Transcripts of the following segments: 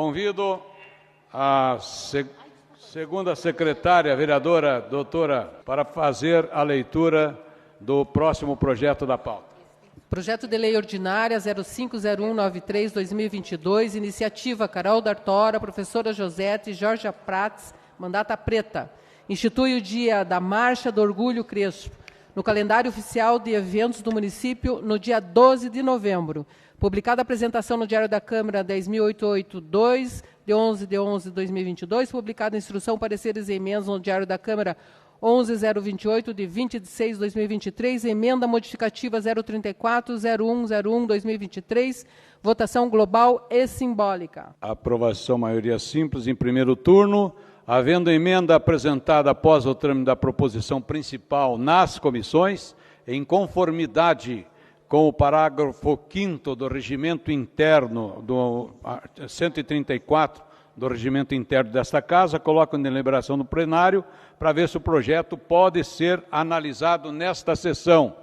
Convido a segunda secretária, a vereadora doutora, para fazer a leitura do próximo projeto da pauta. Projeto de Lei Ordinária 050193/2022, iniciativa Carol D'Artora, professora Josete, Jorge Prats, mandata preta. Institui o Dia da Marcha do Orgulho Crespo, no calendário oficial de eventos do município, no dia 12 de novembro. Publicada a apresentação no Diário da Câmara 10.882, de 11 de 11 de 2022. Publicada a instrução, pareceres e emendas no Diário da Câmara 11.028, de 20 de 6 de 2023. Emenda modificativa 034-0101-2023. Votação global e simbólica. Aprovação maioria simples em primeiro turno. Havendo emenda apresentada após o trâmite da proposição principal nas comissões, em conformidade com o parágrafo 5º do regimento interno, do 134 do regimento interno desta Casa, coloco em deliberação no plenário para ver se o projeto pode ser analisado nesta sessão.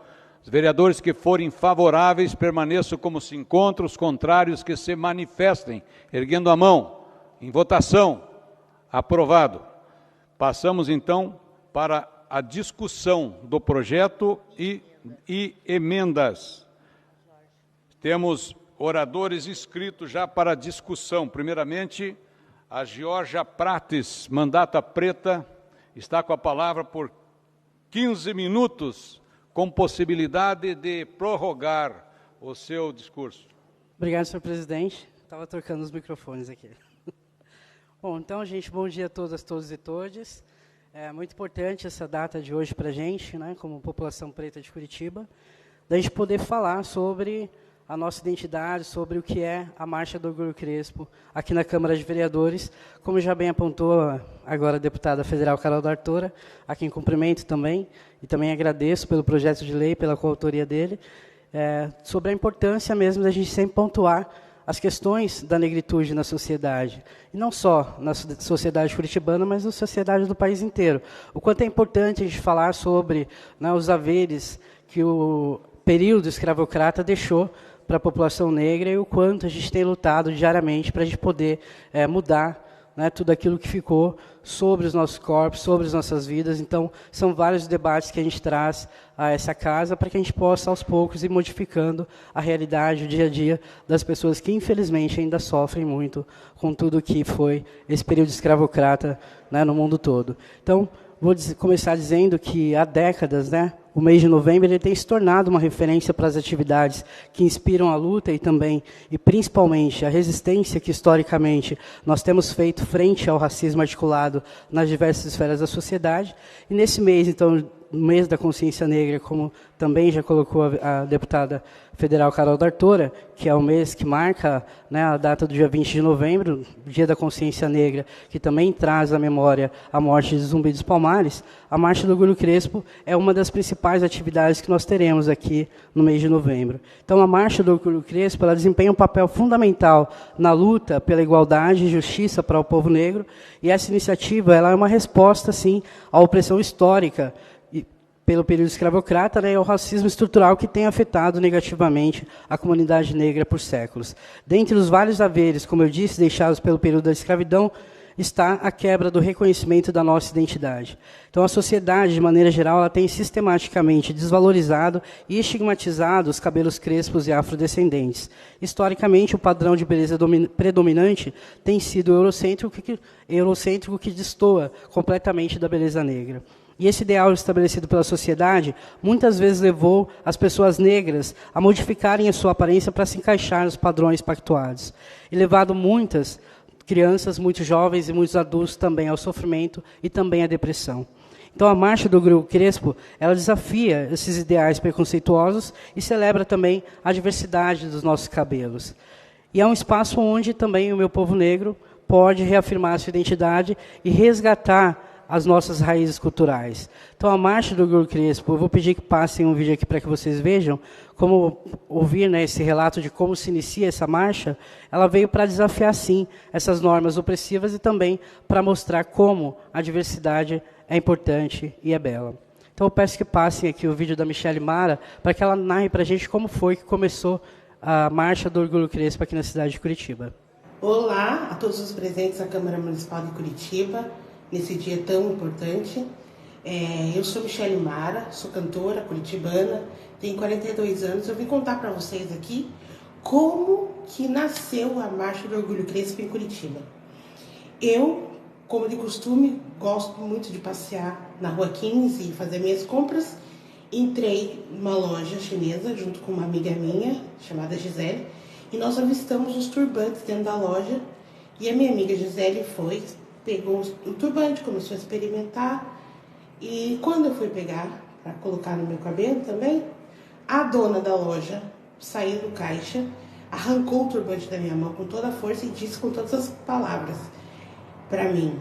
Os vereadores que forem favoráveis permaneçam como se encontram, os contrários que se manifestem, erguendo a mão. Em votação. Aprovado. Passamos, então, para a discussão do projeto e emendas. Temos oradores inscritos já para a discussão. Primeiramente, a Georgia Prates, mandata preta, está com a palavra por 15 minutos, com possibilidade de prorrogar o seu discurso. Obrigado, senhor presidente. Estava trocando os microfones aqui. Bom, então, gente, bom dia a todas, todos e todes. É muito importante essa data de hoje para a gente, né, como população preta de Curitiba, da gente poder falar sobre a nossa identidade, sobre o que é a Marcha do Orgulho Crespo aqui na Câmara de Vereadores, como já bem apontou agora a deputada federal Carol D'Artora, a quem cumprimento também, e também agradeço pelo projeto de lei, pela coautoria dele, sobre a importância mesmo da gente sempre pontuar as questões da negritude na sociedade, e não só na sociedade curitibana, mas na sociedade do país inteiro. O quanto é importante a gente falar sobre, né, os haveres que o período escravocrata deixou para a população negra e o quanto a gente tem lutado diariamente para a gente poder mudar, né, tudo aquilo que ficou sobre os nossos corpos, sobre as nossas vidas. Então, são vários debates que a gente traz a essa casa para que a gente possa, aos poucos, ir modificando a realidade, o dia a dia das pessoas que, infelizmente, ainda sofrem muito com tudo que foi esse período escravocrata, né, no mundo todo. Então, vou começar dizendo que há décadas, né, o mês de novembro ele tem se tornado uma referência para as atividades que inspiram a luta e também, e principalmente, a resistência que, historicamente, nós temos feito frente ao racismo articulado nas diversas esferas da sociedade. E nesse mês, então, no mês da consciência negra, como também já colocou a deputada federal Carol D'Artora, que é o mês que marca, né, a data do dia 20 de novembro, dia da consciência negra, que também traz à memória a morte de Zumbi dos Palmares, a Marcha do Orgulho Crespo é uma das principais atividades que nós teremos aqui no mês de novembro. Então, a Marcha do Orgulho Crespo ela desempenha um papel fundamental na luta pela igualdade e justiça para o povo negro, e essa iniciativa ela é uma resposta, sim, à opressão histórica pelo período escravocrata, né, e ao racismo estrutural que tem afetado negativamente a comunidade negra por séculos. Dentre os vários haveres, como eu disse, deixados pelo período da escravidão, está a quebra do reconhecimento da nossa identidade. Então, a sociedade, de maneira geral, ela tem sistematicamente desvalorizado e estigmatizado os cabelos crespos e afrodescendentes. Historicamente, o padrão de beleza predominante tem sido eurocêntrico que destoa completamente da beleza negra. E esse ideal estabelecido pela sociedade muitas vezes levou as pessoas negras a modificarem a sua aparência para se encaixar nos padrões pactuados. E levado muitas crianças, muitos jovens e muitos adultos também ao sofrimento e também à depressão. Então, a Marcha do Orgulho Crespo, ela desafia esses ideais preconceituosos e celebra também a diversidade dos nossos cabelos. E é um espaço onde também o meu povo negro pode reafirmar a sua identidade e resgatar as nossas raízes culturais. Então, a Marcha do Orgulho Crespo, eu vou pedir que passem um vídeo aqui para que vocês vejam, como ouvir, né, esse relato de como se inicia essa marcha, ela veio para desafiar, sim, essas normas opressivas e também para mostrar como a diversidade é importante e é bela. Então, eu peço que passem aqui o vídeo da Michele Mara, para que ela narre para a gente como foi que começou a Marcha do Orgulho Crespo aqui na cidade de Curitiba. Olá a todos os presentes da Câmara Municipal de Curitiba, nesse dia tão importante. Eu sou Michele Mara, sou cantora curitibana, tenho 42 anos. Eu vim contar para vocês aqui como que nasceu a Marcha do Orgulho Crespo em Curitiba. Eu, como de costume, gosto muito de passear na Rua 15 e fazer minhas compras. Entrei numa loja chinesa junto com uma amiga minha, chamada Gisele, e nós avistamos os turbantes dentro da loja. E a minha amiga Gisele pegou o turbante, começou a experimentar. E quando eu fui pegar para colocar no meu cabelo também, a dona da loja saiu do caixa, arrancou o turbante da minha mão com toda a força e disse com todas as palavras para mim: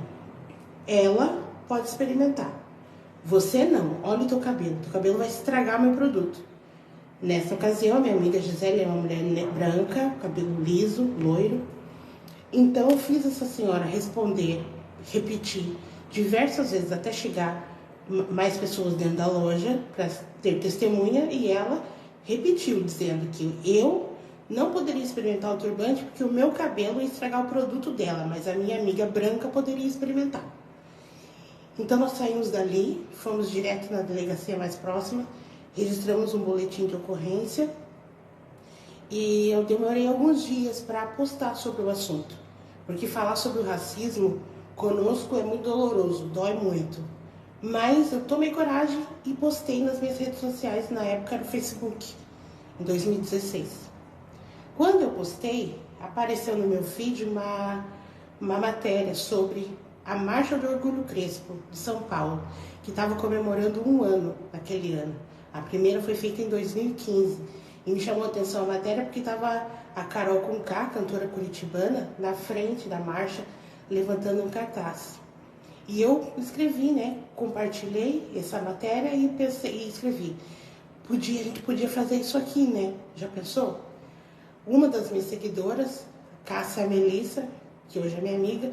ela pode experimentar, você não, olha o teu cabelo vai estragar meu produto. Nessa ocasião, a minha amiga Gisele é uma mulher branca, cabelo liso, loiro. Então eu fiz essa senhora repetir diversas vezes até chegar mais pessoas dentro da loja para ter testemunha, e ela repetiu dizendo que eu não poderia experimentar o turbante porque o meu cabelo ia estragar o produto dela, mas a minha amiga branca poderia experimentar. Então nós saímos dali, fomos direto na delegacia mais próxima, registramos um boletim de ocorrência e eu demorei alguns dias para postar sobre o assunto, porque falar sobre o racismo conosco é muito doloroso, dói muito. Mas eu tomei coragem e postei nas minhas redes sociais, na época no Facebook, em 2016. Quando eu postei, apareceu no meu feed uma matéria sobre a Marcha do Orgulho Crespo, de São Paulo, que estava comemorando 1 ano naquele ano. A primeira foi feita em 2015 e me chamou a atenção a matéria porque estava a Carol Conká, cantora curitibana, na frente da marcha, levantando um cartaz. E eu escrevi, compartilhei essa matéria e escrevi: a gente podia fazer isso aqui, Já pensou? Uma das minhas seguidoras, Cássia Melissa, que hoje é minha amiga,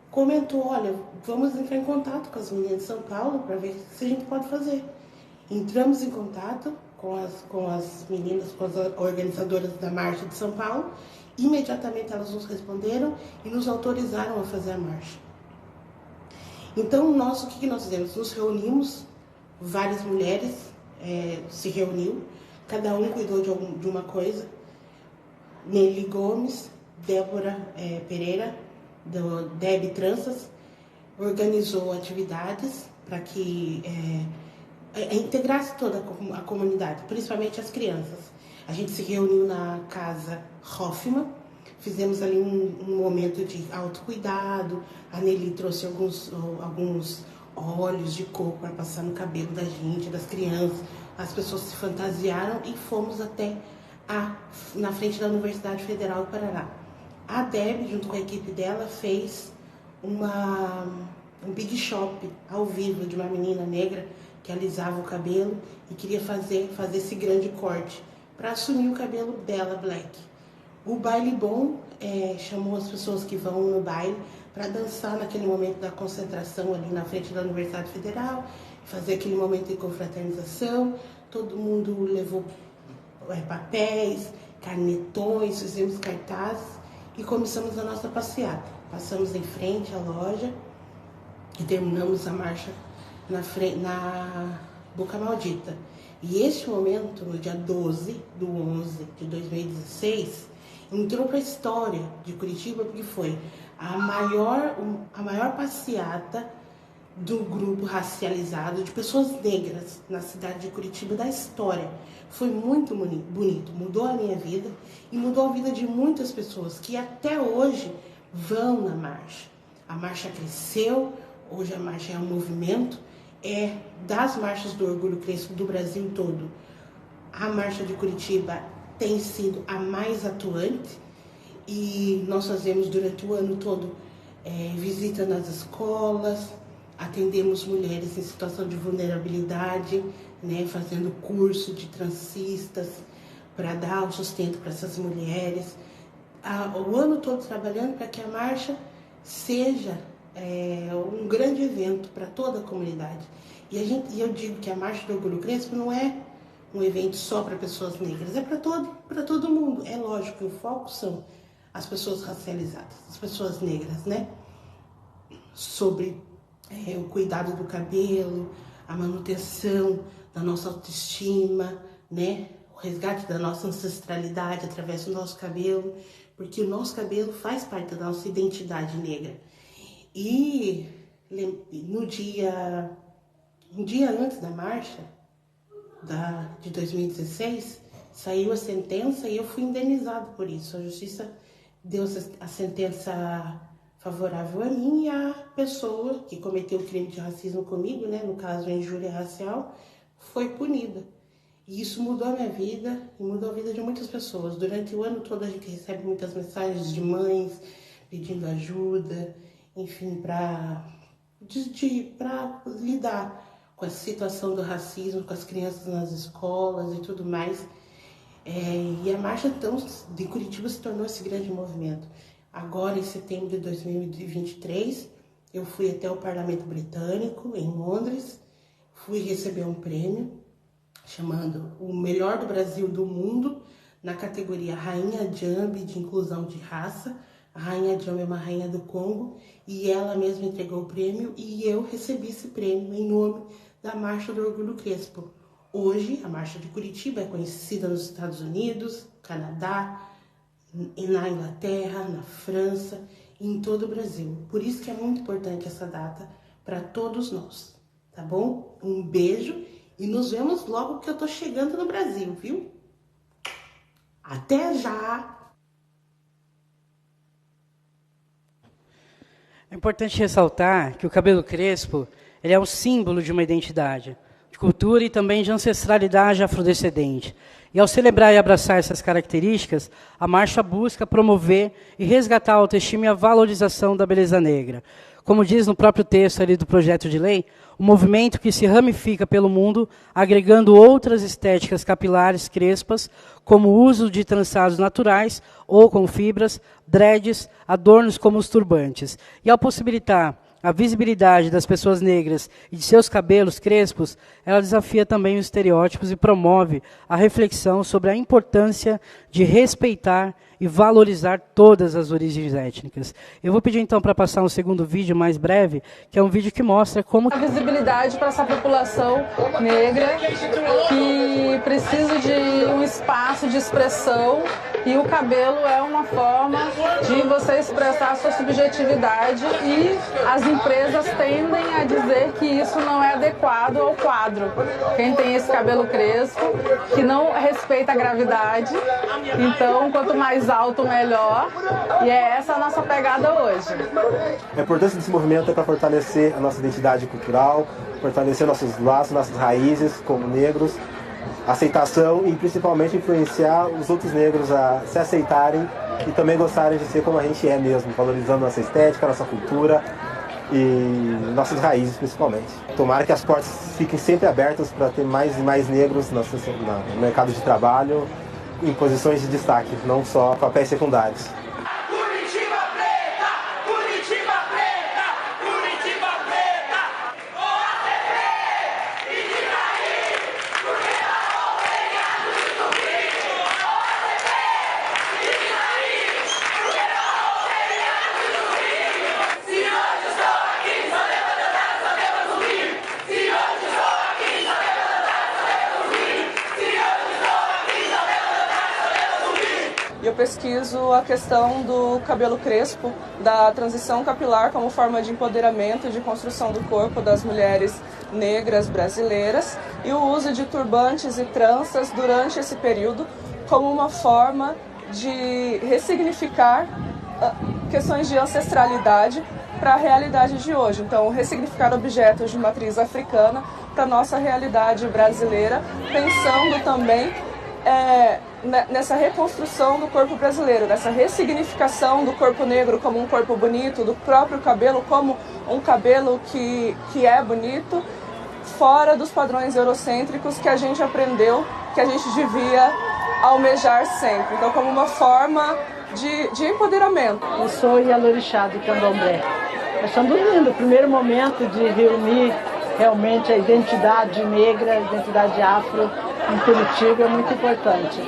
comentou: olha, vamos entrar em contato com as meninas de São Paulo para ver se a gente pode fazer. Entramos em contato com as meninas, com as organizadoras da Marcha de São Paulo. Imediatamente elas nos responderam e nos autorizaram a fazer a marcha. Então, o que nós fizemos? Nos reunimos, várias mulheres se reuniu, cada um cuidou de uma coisa. Nelly Gomes, Débora Pereira, do Deb Tranças, organizou atividades para que integrasse toda a comunidade, principalmente as crianças. A gente se reuniu na Casa Hoffman, fizemos ali um momento de autocuidado. A Nelly trouxe alguns óleos de coco para passar no cabelo da gente, das crianças. As pessoas se fantasiaram e fomos até na frente da Universidade Federal do Paraná. A Deb, junto com a equipe dela, fez um big shop ao vivo de uma menina negra que alisava o cabelo e queria fazer esse grande corte para assumir o cabelo dela, black. O Baile Bom chamou as pessoas que vão no baile para dançar naquele momento da concentração ali na frente da Universidade Federal, fazer aquele momento de confraternização. Todo mundo levou papéis, canetões, fizemos cartazes e começamos a nossa passeata. Passamos em frente à loja e terminamos a marcha na Boca Maldita. E este momento, no dia 12 de 11 de 2016, entrou para a história de Curitiba porque foi a maior passeata do grupo racializado de pessoas negras na cidade de Curitiba da história. Foi muito bonito, mudou a minha vida e mudou a vida de muitas pessoas que até hoje vão na marcha. A marcha cresceu, hoje a marcha é um movimento, das marchas do Orgulho Crespo do Brasil todo. A marcha de Curitiba tem sido a mais atuante e nós fazemos durante o ano todo visita nas escolas, atendemos mulheres em situação de vulnerabilidade, fazendo curso de transistas para dar o sustento para essas mulheres. O ano todo trabalhando para que a marcha seja um grande evento para toda a comunidade. E eu digo que a Marcha do Orgulho Crespo não é um evento só para pessoas negras, é para todo mundo. É lógico que o foco são as pessoas racializadas, as pessoas negras, né? Sobre o cuidado do cabelo, a manutenção da nossa autoestima, né? O resgate da nossa ancestralidade através do nosso cabelo, porque o nosso cabelo faz parte da nossa identidade negra. E um dia antes da marcha de 2016, saiu a sentença e eu fui indenizado por isso. A justiça deu a sentença favorável a mim e a pessoa que cometeu o crime de racismo comigo, né, no caso a injúria racial, foi punida. E isso mudou a minha vida e mudou a vida de muitas pessoas. Durante o ano todo a gente recebe muitas mensagens de mães pedindo ajuda, enfim, para lidar com a situação do racismo, com as crianças nas escolas e tudo mais. E a marcha então, de Curitiba se tornou esse grande movimento. Agora, em setembro de 2023, eu fui até o Parlamento Britânico, em Londres, fui receber um prêmio chamando o melhor do Brasil do mundo, na categoria Rainha Jambi de inclusão de raça. A Rainha Jambi é uma rainha do Congo e ela mesma entregou o prêmio e eu recebi esse prêmio em nome da Marcha do Orgulho Crespo. Hoje, a Marcha de Curitiba é conhecida nos Estados Unidos, Canadá, na Inglaterra, na França e em todo o Brasil. Por isso que é muito importante essa data para todos nós, tá bom? Um beijo e nos vemos logo que eu tô chegando no Brasil, viu? Até já! É importante ressaltar que o cabelo crespo ele é um símbolo de uma identidade, de cultura e também de ancestralidade afrodescendente. E ao celebrar e abraçar essas características, a marcha busca promover e resgatar a autoestima e a valorização da beleza negra. Como diz no próprio texto ali do projeto de lei, um movimento que se ramifica pelo mundo, agregando outras estéticas capilares crespas, como o uso de trançados naturais ou com fibras, dreads, adornos como os turbantes. E ao possibilitar a visibilidade das pessoas negras e de seus cabelos crespos, ela desafia também os estereótipos e promove a reflexão sobre a importância de respeitar e valorizar todas as origens étnicas. Eu vou pedir então para passar um segundo vídeo mais breve, que é um vídeo que mostra como a visibilidade para essa população negra que precisa de um espaço de expressão e o cabelo é uma forma de você expressar a sua subjetividade e as empresas tendem a dizer que isso não é adequado ao quadro. Quem tem esse cabelo crespo, que não respeita a gravidade, então quanto mais alto, melhor. E é essa a nossa pegada hoje. A importância desse movimento é para fortalecer a nossa identidade cultural, fortalecer nossos laços, nossas raízes como negros, aceitação e principalmente influenciar os outros negros a se aceitarem e também gostarem de ser como a gente é mesmo, valorizando nossa estética, nossa cultura e nossas raízes principalmente. Tomara que as portas fiquem sempre abertas para ter mais e mais negros no mercado de trabalho, em posições de destaque, não só papéis secundários. Eu pesquiso a questão do cabelo crespo, da transição capilar como forma de empoderamento e de construção do corpo das mulheres negras brasileiras e o uso de turbantes e tranças durante esse período como uma forma de ressignificar questões de ancestralidade para a realidade de hoje. Então, ressignificar objetos de matriz africana para a nossa realidade brasileira, pensando também nessa reconstrução do corpo brasileiro, nessa ressignificação do corpo negro como um corpo bonito, do próprio cabelo como um cabelo que é bonito, fora dos padrões eurocêntricos que a gente aprendeu que a gente devia almejar sempre. Então, como uma forma de empoderamento. Eu sou Ialorixá do Candomblé. Achando lindo o primeiro momento de reunir realmente a identidade negra, a identidade afro em Curitiba é muito importante.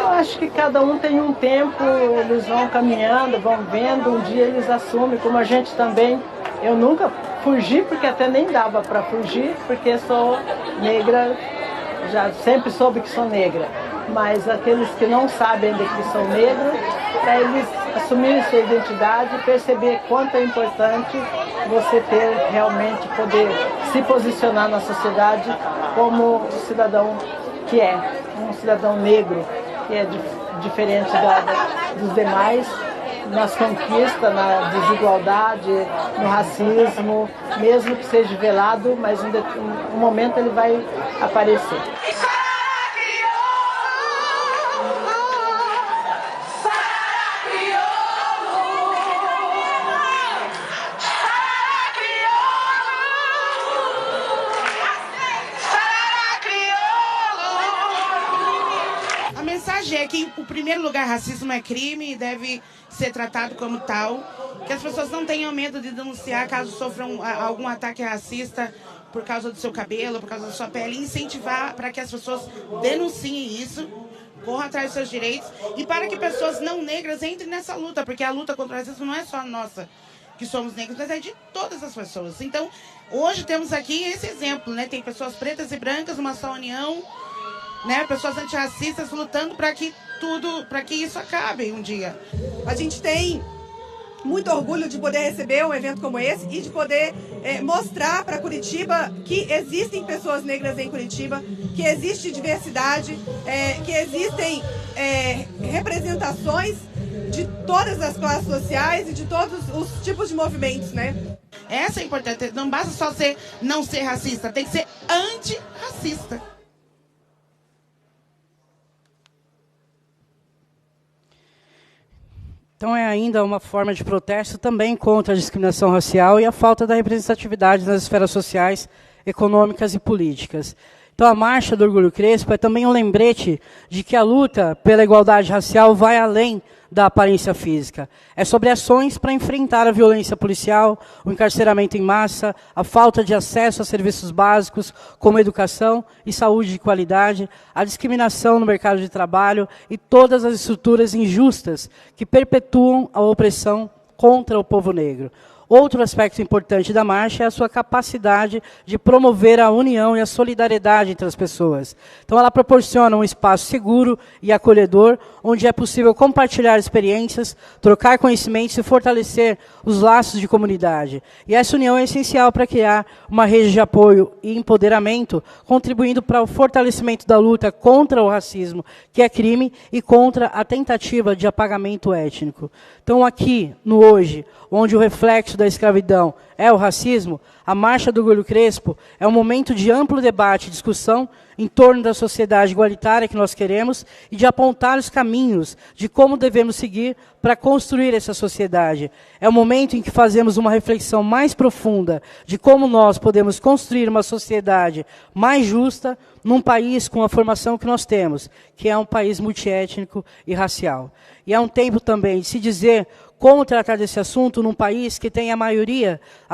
Eu acho que cada um tem um tempo, eles vão caminhando, vão vendo, um dia eles assumem, como a gente também. Eu nunca fugi, porque até nem dava para fugir, porque sou negra, já sempre soube que sou negra. Mas aqueles que não sabem ainda que são negros, para eles assumirem sua identidade e perceber quanto é importante você ter realmente poder se posicionar na sociedade como o cidadão que é, um cidadão negro, que é diferente dos demais, nas conquistas, na desigualdade, no racismo, mesmo que seja velado, mas um momento ele vai aparecer. É que, em primeiro lugar, racismo é crime e deve ser tratado como tal. Que as pessoas não tenham medo de denunciar caso sofram algum ataque racista por causa do seu cabelo, por causa da sua pele. Incentivar para que as pessoas denunciem isso, corram atrás dos seus direitos. E para que pessoas não negras entrem nessa luta, porque a luta contra o racismo não é só nossa, que somos negros, mas é de todas as pessoas. Então, hoje temos aqui esse exemplo, né? Tem pessoas pretas e brancas, uma só união, né, pessoas antirracistas lutando para que isso acabe um dia. A gente tem muito orgulho de poder receber um evento como esse e de poder mostrar para Curitiba que existem pessoas negras em Curitiba, que existe diversidade, que existem representações de todas as classes sociais e de todos os tipos de movimentos, né? Essa é importante, não basta só não ser racista, tem que ser antirracista. Então é ainda uma forma de protesto também contra a discriminação racial e a falta da representatividade nas esferas sociais, econômicas e políticas. Então a Marcha do Orgulho Crespo é também um lembrete de que a luta pela igualdade racial vai além da aparência física. É sobre ações para enfrentar a violência policial, o encarceramento em massa, a falta de acesso a serviços básicos como educação e saúde de qualidade, a discriminação no mercado de trabalho e todas as estruturas injustas que perpetuam a opressão contra o povo negro. Outro aspecto importante da marcha é a sua capacidade de promover a união e a solidariedade entre as pessoas. Então, ela proporciona um espaço seguro e acolhedor, onde é possível compartilhar experiências, trocar conhecimentos e fortalecer os laços de comunidade. E essa união é essencial para criar uma rede de apoio e empoderamento, contribuindo para o fortalecimento da luta contra o racismo, que é crime, e contra a tentativa de apagamento étnico. Então, aqui, no hoje, onde o reflexo da escravidão é o racismo, a Marcha do Orgulho Crespo é um momento de amplo debate e discussão em torno da sociedade igualitária que nós queremos e de apontar os caminhos de como devemos seguir para construir essa sociedade. É um momento em que fazemos uma reflexão mais profunda de como nós podemos construir uma sociedade mais justa num país com a formação que nós temos, que é um país multiétnico e racial. E é um tempo também de se dizer como tratar desse assunto num país que tem a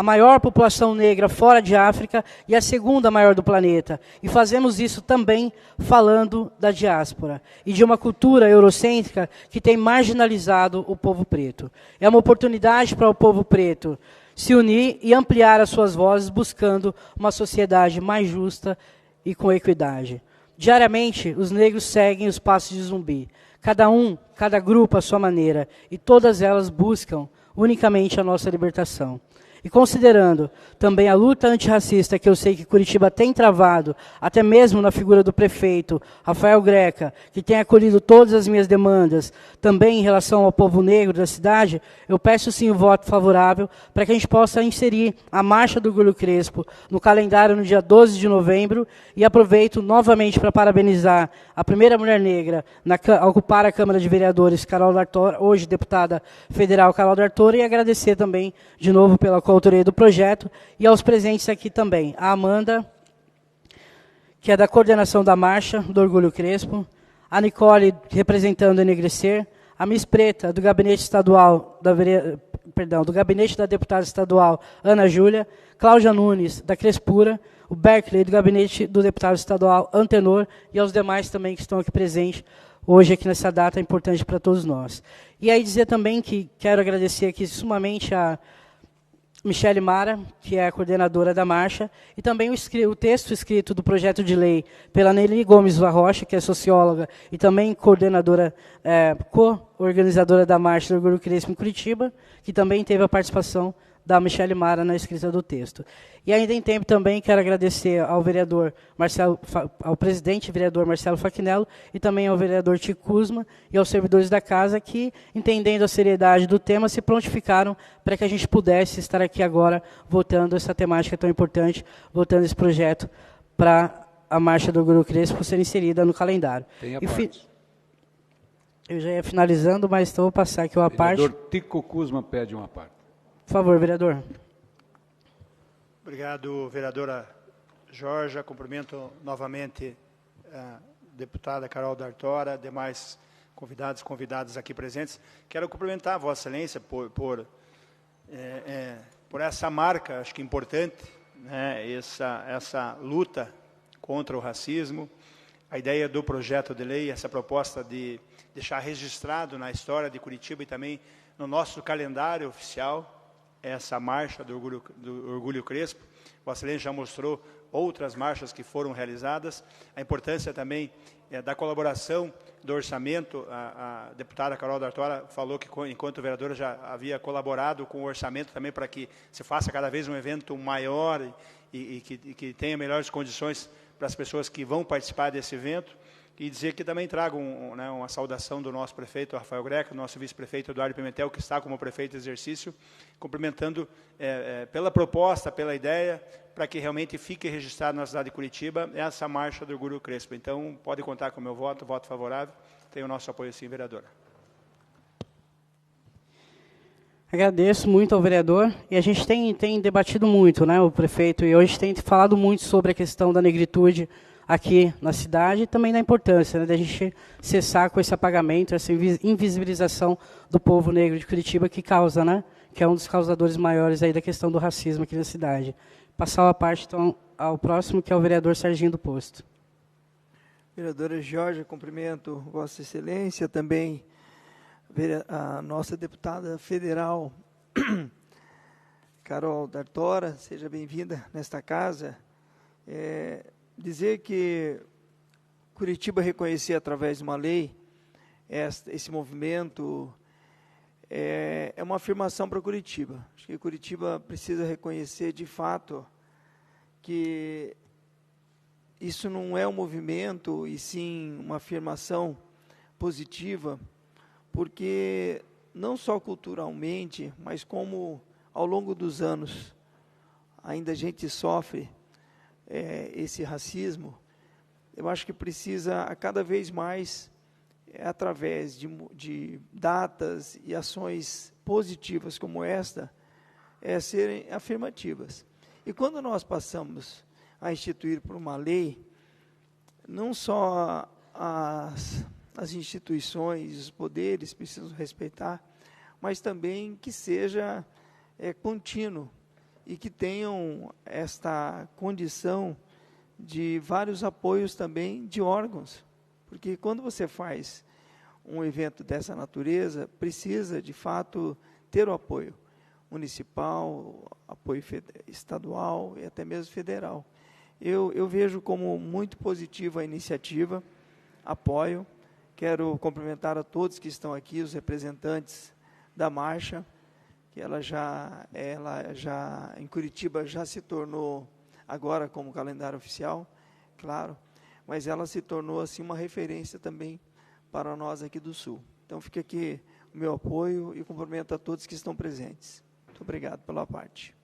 maior população negra fora de África e a segunda maior do planeta. E fazemos isso também falando da diáspora e de uma cultura eurocêntrica que tem marginalizado o povo preto. É uma oportunidade para o povo preto se unir e ampliar as suas vozes, buscando uma sociedade mais justa e com equidade. Diariamente, os negros seguem os passos de Zumbi. Cada grupo à sua maneira, e todas elas buscam unicamente a nossa libertação. E considerando também a luta antirracista que eu sei que Curitiba tem travado, até mesmo na figura do prefeito, Rafael Greca, que tem acolhido todas as minhas demandas, também em relação ao povo negro da cidade, eu peço sim o voto favorável para que a gente possa inserir a Marcha do Orgulho Crespo no calendário no dia 12 de novembro, e aproveito novamente para parabenizar a primeira mulher negra a ocupar a Câmara de Vereadores, Carol D'Artora, hoje deputada federal Carol D'Artora, e agradecer também de novo pela coautoria do projeto, e aos presentes aqui também, a Amanda, que é da coordenação da Marcha do Orgulho Crespo, a Nicole, representando o Enegrecer, a Miss Preta, do Gabinete Estadual, do Gabinete da Deputada Estadual, Ana Júlia, Cláudia Nunes, da Crespura, o Berkeley, do Gabinete do Deputado Estadual, Antenor, e aos demais também que estão aqui presentes, hoje aqui nessa data importante para todos nós. E aí dizer também que quero agradecer aqui sumamente a Michele Mara, que é a coordenadora da marcha, e também o texto escrito do projeto de lei pela Nelly Gomes Varrocha, que é socióloga e também coordenadora, co-organizadora da Marcha do Orgulho Crespo em Curitiba, que também teve a participação da Michele Mara na escrita do texto. E ainda em tempo também quero agradecer ao ao presidente vereador Marcelo Fachinello e também ao vereador Tico Kuzma e aos servidores da casa que, entendendo a seriedade do tema, se prontificaram para que a gente pudesse estar aqui agora votando essa temática tão importante, votando esse projeto para a Marcha do Orgulho Crespo ser inserida no calendário. Eu já ia finalizando, mas então vou passar aqui uma parte. O vereador Tico Kuzma pede uma parte. Por favor, vereador. Obrigado, vereadora Jorja. Cumprimento novamente a deputada Carol D'Artora, demais convidados e convidadas aqui presentes. Quero cumprimentar a Vossa Excelência por essa marca, acho que importante, né, essa luta contra o racismo, a ideia do projeto de lei, essa proposta de deixar registrado na história de Curitiba e também no nosso calendário oficial, essa marcha do Orgulho Crespo. Vossa Excelência já mostrou outras marchas que foram realizadas, a importância também da colaboração do orçamento. A deputada Carol D'Artora falou que, enquanto vereadora, já havia colaborado com o orçamento também para que se faça cada vez um evento maior e que tenha melhores condições para as pessoas que vão participar desse evento. E dizer que também trago uma saudação do nosso prefeito Rafael Greco, nosso vice-prefeito Eduardo Pimentel, que está como prefeito de exercício, cumprimentando pela proposta, pela ideia, para que realmente fique registrado na cidade de Curitiba essa marcha do Orgulho Crespo. Então, pode contar com o meu voto favorável. Tem o nosso apoio, sim, vereadora. Agradeço muito ao vereador. E a gente tem debatido muito, né, o prefeito, e hoje tem falado muito sobre a questão da negritude aqui na cidade e também da importância, né, da gente cessar com esse apagamento, essa invisibilização do povo negro de Curitiba que causa, né, que é um dos causadores maiores aí da questão do racismo aqui na cidade. Passar a parte, então, ao próximo, que é o vereador Serginho do Posto. Vereadora Jorge, cumprimento Vossa Excelência, também a nossa deputada federal, Carol D'Artora, seja bem-vinda nesta casa. Dizer que Curitiba reconhecer através de uma lei esse movimento é uma afirmação para Curitiba. Acho que Curitiba precisa reconhecer de fato que isso não é um movimento e sim uma afirmação positiva, porque não só culturalmente, mas como ao longo dos anos ainda a gente sofre esse racismo. Eu acho que precisa a cada vez mais, através de datas e ações positivas como esta, serem afirmativas. E quando nós passamos a instituir por uma lei, não só as instituições, os poderes precisam respeitar, mas também que seja contínuo e que tenham esta condição de vários apoios também de órgãos. Porque quando você faz um evento dessa natureza, precisa, de fato, ter o apoio municipal, apoio estadual e até mesmo federal. Eu vejo como muito positiva a iniciativa, apoio. Quero cumprimentar a todos que estão aqui, os representantes da marcha, que ela já em Curitiba já se tornou, agora como calendário oficial, claro, mas ela se tornou assim uma referência também para nós aqui do Sul. Então fica aqui o meu apoio e cumprimento a todos que estão presentes. Muito obrigado pela parte.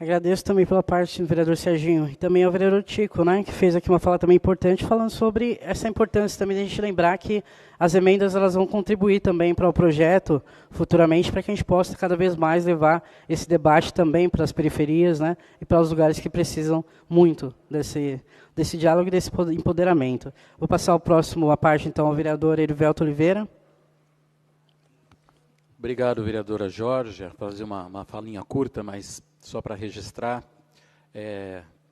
Agradeço também pela parte do vereador Serginho e também ao vereador Tico, né, que fez aqui uma fala também importante, falando sobre essa importância também de a gente lembrar que as emendas elas vão contribuir também para o projeto futuramente, para que a gente possa cada vez mais levar esse debate também para as periferias, né, e para os lugares que precisam muito desse diálogo e desse empoderamento. Vou passar a parte, então, ao vereador Erivelto Oliveira. Obrigado, vereadora Jorge. Vou fazer uma falinha curta, mas só para registrar.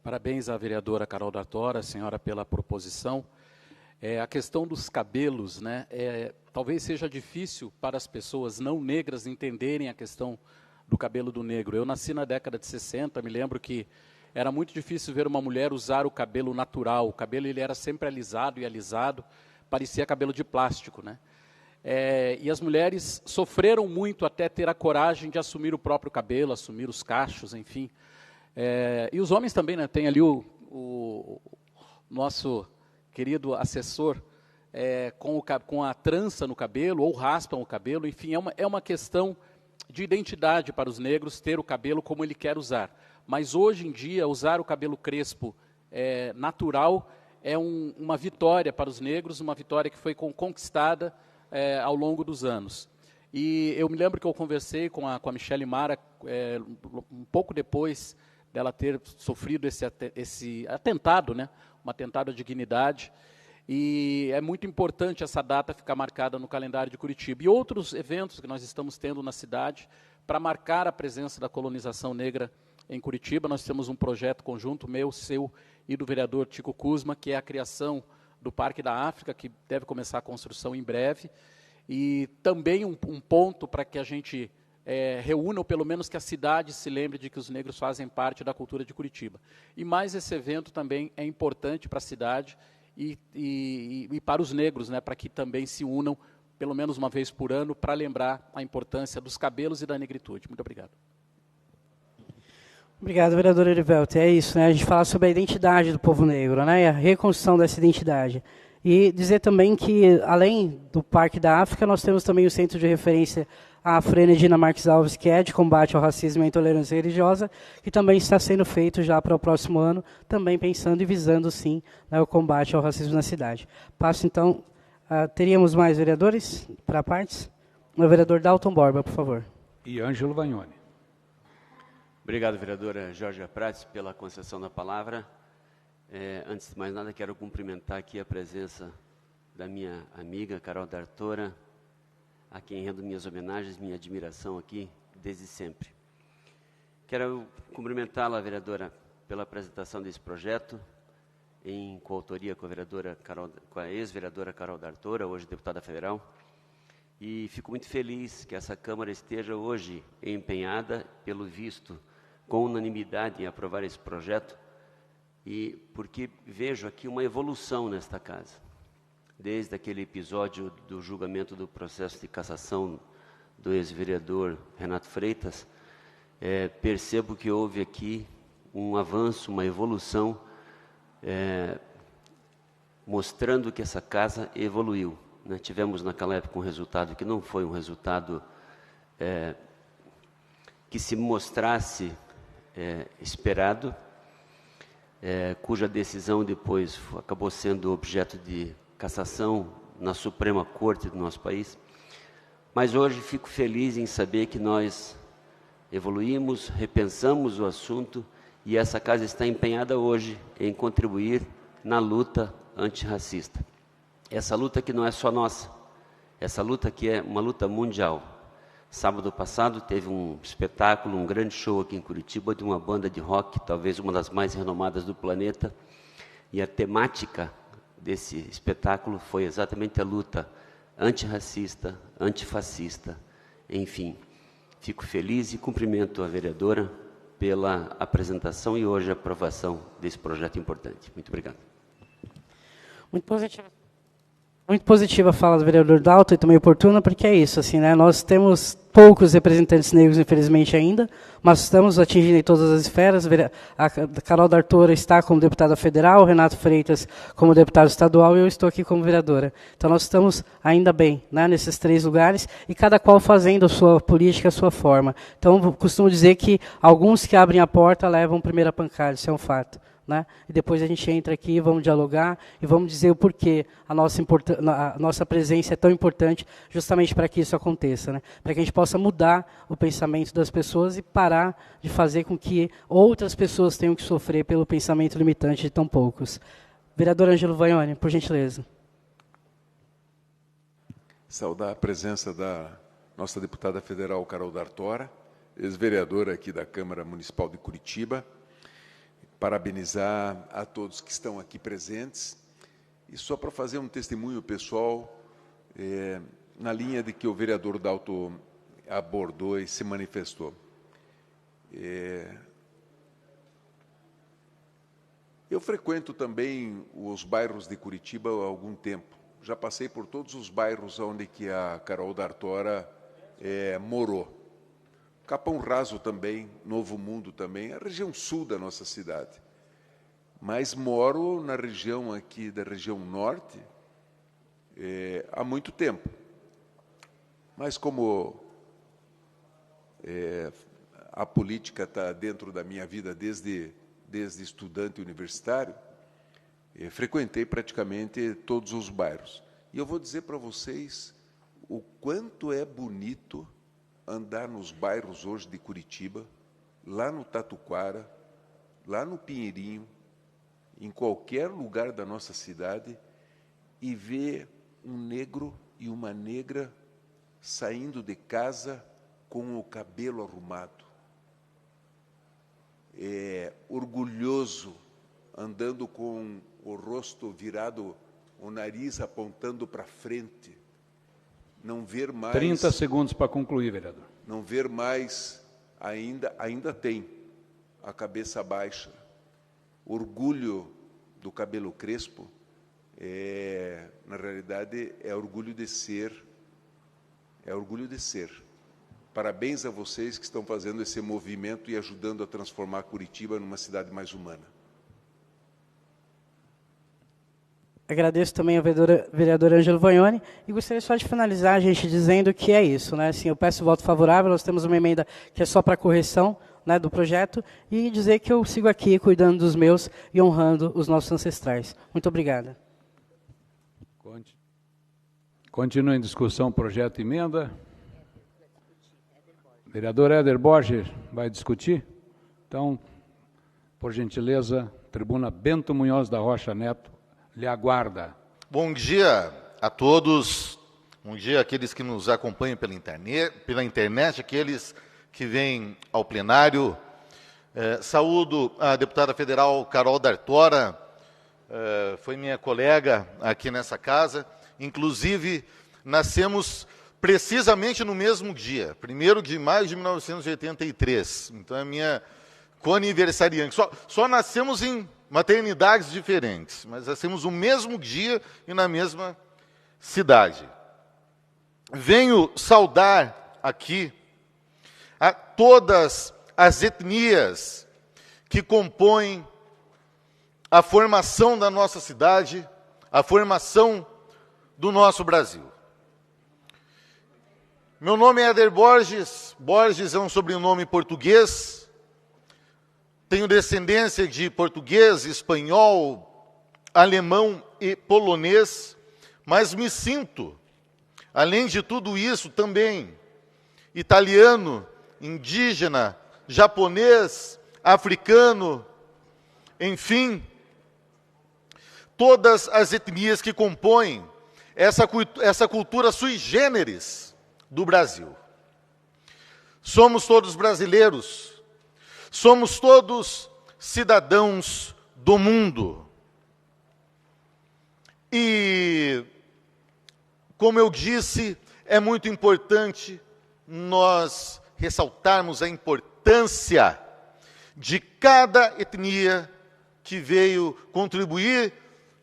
Parabéns à vereadora Carol D'Artora, senhora, pela proposição. A questão dos cabelos, né, talvez seja difícil para as pessoas não negras entenderem a questão do cabelo do negro. Eu nasci na década de 60, me lembro que era muito difícil ver uma mulher usar o cabelo natural. O cabelo ele era sempre alisado e alisado, parecia cabelo de plástico, né? E as mulheres sofreram muito até ter a coragem de assumir o próprio cabelo, assumir os cachos, enfim. E os homens também, né? Tem ali o nosso querido assessor com a trança no cabelo, ou raspam o cabelo, enfim, é uma questão de identidade para os negros ter o cabelo como ele quer usar. Mas hoje em dia, usar o cabelo crespo natural é uma vitória para os negros, uma vitória que foi conquistada ao longo dos anos. E eu me lembro que eu conversei com a Michele Mara um pouco depois dela ter sofrido esse atentado, né? Um atentado à dignidade, e é muito importante essa data ficar marcada no calendário de Curitiba. E outros eventos que nós estamos tendo na cidade para marcar a presença da colonização negra em Curitiba. Nós temos um projeto conjunto, meu, seu e do vereador Tico Kuzma, que é a criação do Parque da África, que deve começar a construção em breve, e também um ponto para que a gente reúna, ou pelo menos que a cidade se lembre de que os negros fazem parte da cultura de Curitiba. E mais esse evento também é importante para a cidade e para os negros, né, para que também se unam, pelo menos uma vez por ano, para lembrar a importância dos cabelos e da negritude. Muito obrigado. Obrigado, vereador Erivelto. É isso, né? A gente fala sobre a identidade do povo negro, né? E a reconstrução dessa identidade. E dizer também que, além do Parque da África, nós temos também o Centro de Referência a Frei Edina Marques Alves, que é de combate ao racismo e à intolerância religiosa, que também está sendo feito já para o próximo ano, também pensando e visando, sim, né, o combate ao racismo na cidade. Passo, então, teríamos mais vereadores para partes? O vereador Dalton Borba, por favor. E Ângelo Vagnoni. Obrigado, vereadora Jorge Prates, pela concessão da palavra. Antes de mais nada, quero cumprimentar aqui a presença da minha amiga, Carol D'Artora, a quem rendo minhas homenagens, minha admiração aqui desde sempre. Quero cumprimentá-la, vereadora, pela apresentação desse projeto, em coautoria com a ex-vereadora Carol D'Artora, hoje deputada federal, e fico muito feliz que essa Câmara esteja hoje empenhada, pelo visto, com unanimidade em aprovar esse projeto, e porque vejo aqui uma evolução nesta casa. Desde aquele episódio do julgamento do processo de cassação do ex-vereador Renato Freitas, percebo que houve aqui um avanço, uma evolução, mostrando que essa casa evoluiu. Né? Tivemos naquela época um resultado que não foi um resultado que se mostrasse esperado, cuja decisão depois acabou sendo objeto de cassação na Suprema Corte do nosso país. Mas hoje fico feliz em saber que nós evoluímos, repensamos o assunto e essa casa está empenhada hoje em contribuir na luta antirracista. Essa luta que não é só nossa, essa luta que é uma luta mundial. Sábado passado teve um espetáculo, um grande show aqui em Curitiba de uma banda de rock, talvez uma das mais renomadas do planeta, e a temática desse espetáculo foi exatamente a luta antirracista, antifascista, enfim. Fico feliz e cumprimento a vereadora pela apresentação e hoje a aprovação desse projeto importante. Muito obrigado. Muito positiva a fala do vereador Dalton e também oportuna, porque é isso, assim, né? Nós temos poucos representantes negros, infelizmente, ainda, mas estamos atingindo em todas as esferas. A Carol D'Artora está como deputada federal, o Renato Freitas como deputado estadual e eu estou aqui como vereadora. Então, nós estamos ainda bem, né, nesses 3 lugares e cada qual fazendo a sua política, a sua forma. Então, costumo dizer que alguns que abrem a porta levam a primeira pancada, isso é um fato. Né? E depois a gente entra aqui, vamos dialogar e vamos dizer o porquê a nossa presença é tão importante justamente para que isso aconteça, né? Para que a gente possa mudar o pensamento das pessoas e parar de fazer com que outras pessoas tenham que sofrer pelo pensamento limitante de tão poucos. Vereador Ângelo Vagnoni, por gentileza. Saudar a presença da nossa deputada federal Carol D'Artora, ex-vereadora aqui da Câmara Municipal de Curitiba, parabenizar a todos que estão aqui presentes E só para fazer um testemunho pessoal, na linha de que o vereador Dalto abordou e se manifestou. Eu frequento também os bairros de Curitiba há algum tempo. Já passei por todos os bairros onde que a Carol D'Artora morou. Capão Raso também, Novo Mundo também, a região sul da nossa cidade. Mas moro na região aqui, da região norte, há muito tempo. Mas como a política está dentro da minha vida desde estudante universitário, frequentei praticamente todos os bairros. E eu vou dizer para vocês o quanto é bonito andar nos bairros hoje de Curitiba, lá no Tatuquara, lá no Pinheirinho, em qualquer lugar da nossa cidade, e ver um negro e uma negra saindo de casa com o cabelo arrumado. Orgulhoso, andando com o rosto virado, o nariz apontando para frente. Não ver mais... 30 segundos para concluir, vereador. Não ver mais, ainda tem a cabeça baixa. Orgulho do cabelo crespo, na realidade, é orgulho de ser. É orgulho de ser. Parabéns a vocês que estão fazendo esse movimento e ajudando a transformar Curitiba numa cidade mais humana. Agradeço também ao vereador Ângelo Vagnoni e gostaria só de finalizar a gente dizendo que é isso, né? Assim, eu peço voto favorável, nós temos uma emenda que é só para correção, né, do projeto, e dizer que eu sigo aqui cuidando dos meus e honrando os nossos ancestrais. Muito obrigado. Continua em discussão projeto e emenda. Vereador Éder Borges vai discutir? Então, por gentileza, tribuna Bento Munhoz da Rocha Neto lhe aguarda. Bom dia a todos, bom dia àqueles que nos acompanham pela internet, aqueles que vêm ao plenário. Saúdo a deputada federal Carol D'Artora, foi minha colega aqui nessa casa, inclusive nascemos precisamente no mesmo dia, 1º de maio de 1983, então é minha co-aniversariante. Só nascemos em maternidades diferentes, mas nascemos no mesmo dia e na mesma cidade. Venho saudar aqui a todas as etnias que compõem a formação da nossa cidade, a formação do nosso Brasil. Meu nome é Éder Borges, Borges é um sobrenome português, tenho descendência de português, espanhol, alemão e polonês, mas me sinto, além de tudo isso, também italiano, indígena, japonês, africano, enfim, todas as etnias que compõem essa cultura sui generis do Brasil. Somos todos brasileiros, somos todos cidadãos do mundo. E, como eu disse, é muito importante nós ressaltarmos a importância de cada etnia que veio contribuir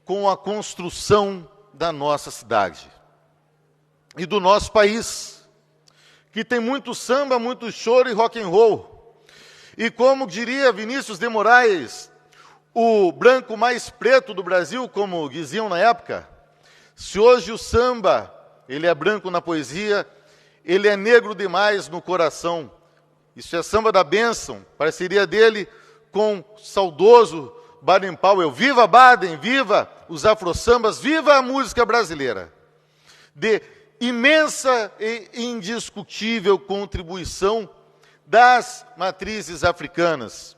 com a construção da nossa cidade e do nosso país, que tem muito samba, muito choro e rock and roll. E como diria Vinícius de Moraes, o branco mais preto do Brasil, como diziam na época, se hoje o samba, ele é branco na poesia, ele é negro demais no coração. Isso é samba da bênção, parceria dele com o saudoso Baden Powell. Viva Baden, viva os afro-sambas, viva a música brasileira. De imensa e indiscutível contribuição das matrizes africanas.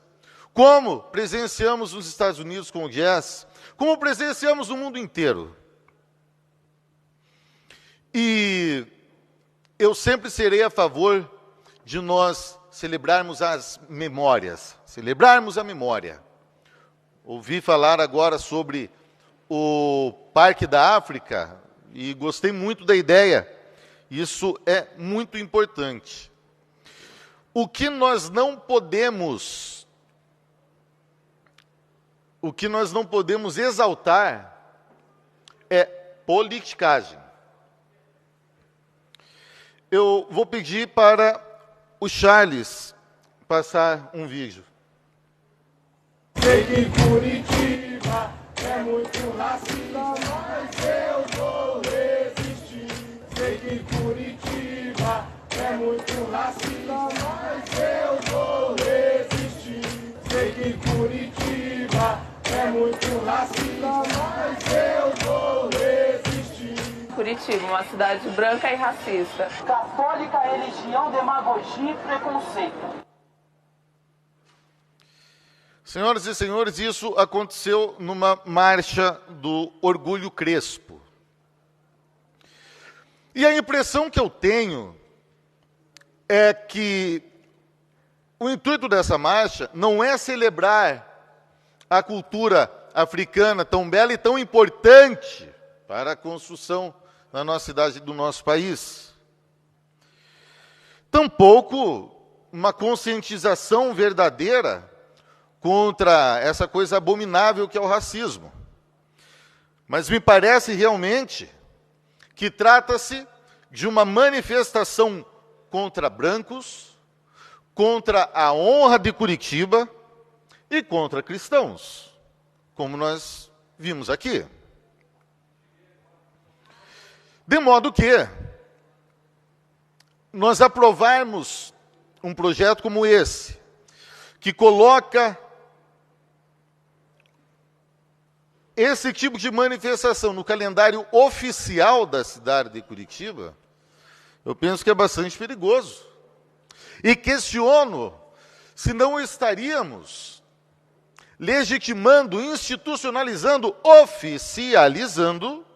Como presenciamos nos Estados Unidos com o jazz, como presenciamos no mundo inteiro. E eu sempre serei a favor de nós celebrarmos as memórias, celebrarmos a memória. Ouvi falar agora sobre o Parque da África, e gostei muito da ideia. Isso é muito importante. O que nós não podemos exaltar é politicagem. Eu vou pedir para o Charles passar um vídeo. Sei que Curitiba é muito racista, mas eu vou resistir. Sei que Curitiba é muito racista, mas eu vou resistir. Sei que Curitiba é muito racista, mas eu vou resistir. Curitiba, uma cidade branca e racista. Católica, religião, demagogia e preconceito. Senhoras e senhores, isso aconteceu numa marcha do Orgulho Crespo. E a impressão que eu tenho é que o intuito dessa marcha não é celebrar a cultura africana tão bela e tão importante para a construção da nossa cidade e do nosso país. Tampouco uma conscientização verdadeira contra essa coisa abominável que é o racismo. Mas me parece realmente que trata-se de uma manifestação contra brancos, contra a honra de Curitiba e contra cristãos, como nós vimos aqui. De modo que nós aprovarmos um projeto como esse, que coloca esse tipo de manifestação no calendário oficial da cidade de Curitiba, eu penso que é bastante perigoso. E questiono se não estaríamos legitimando, institucionalizando, oficializando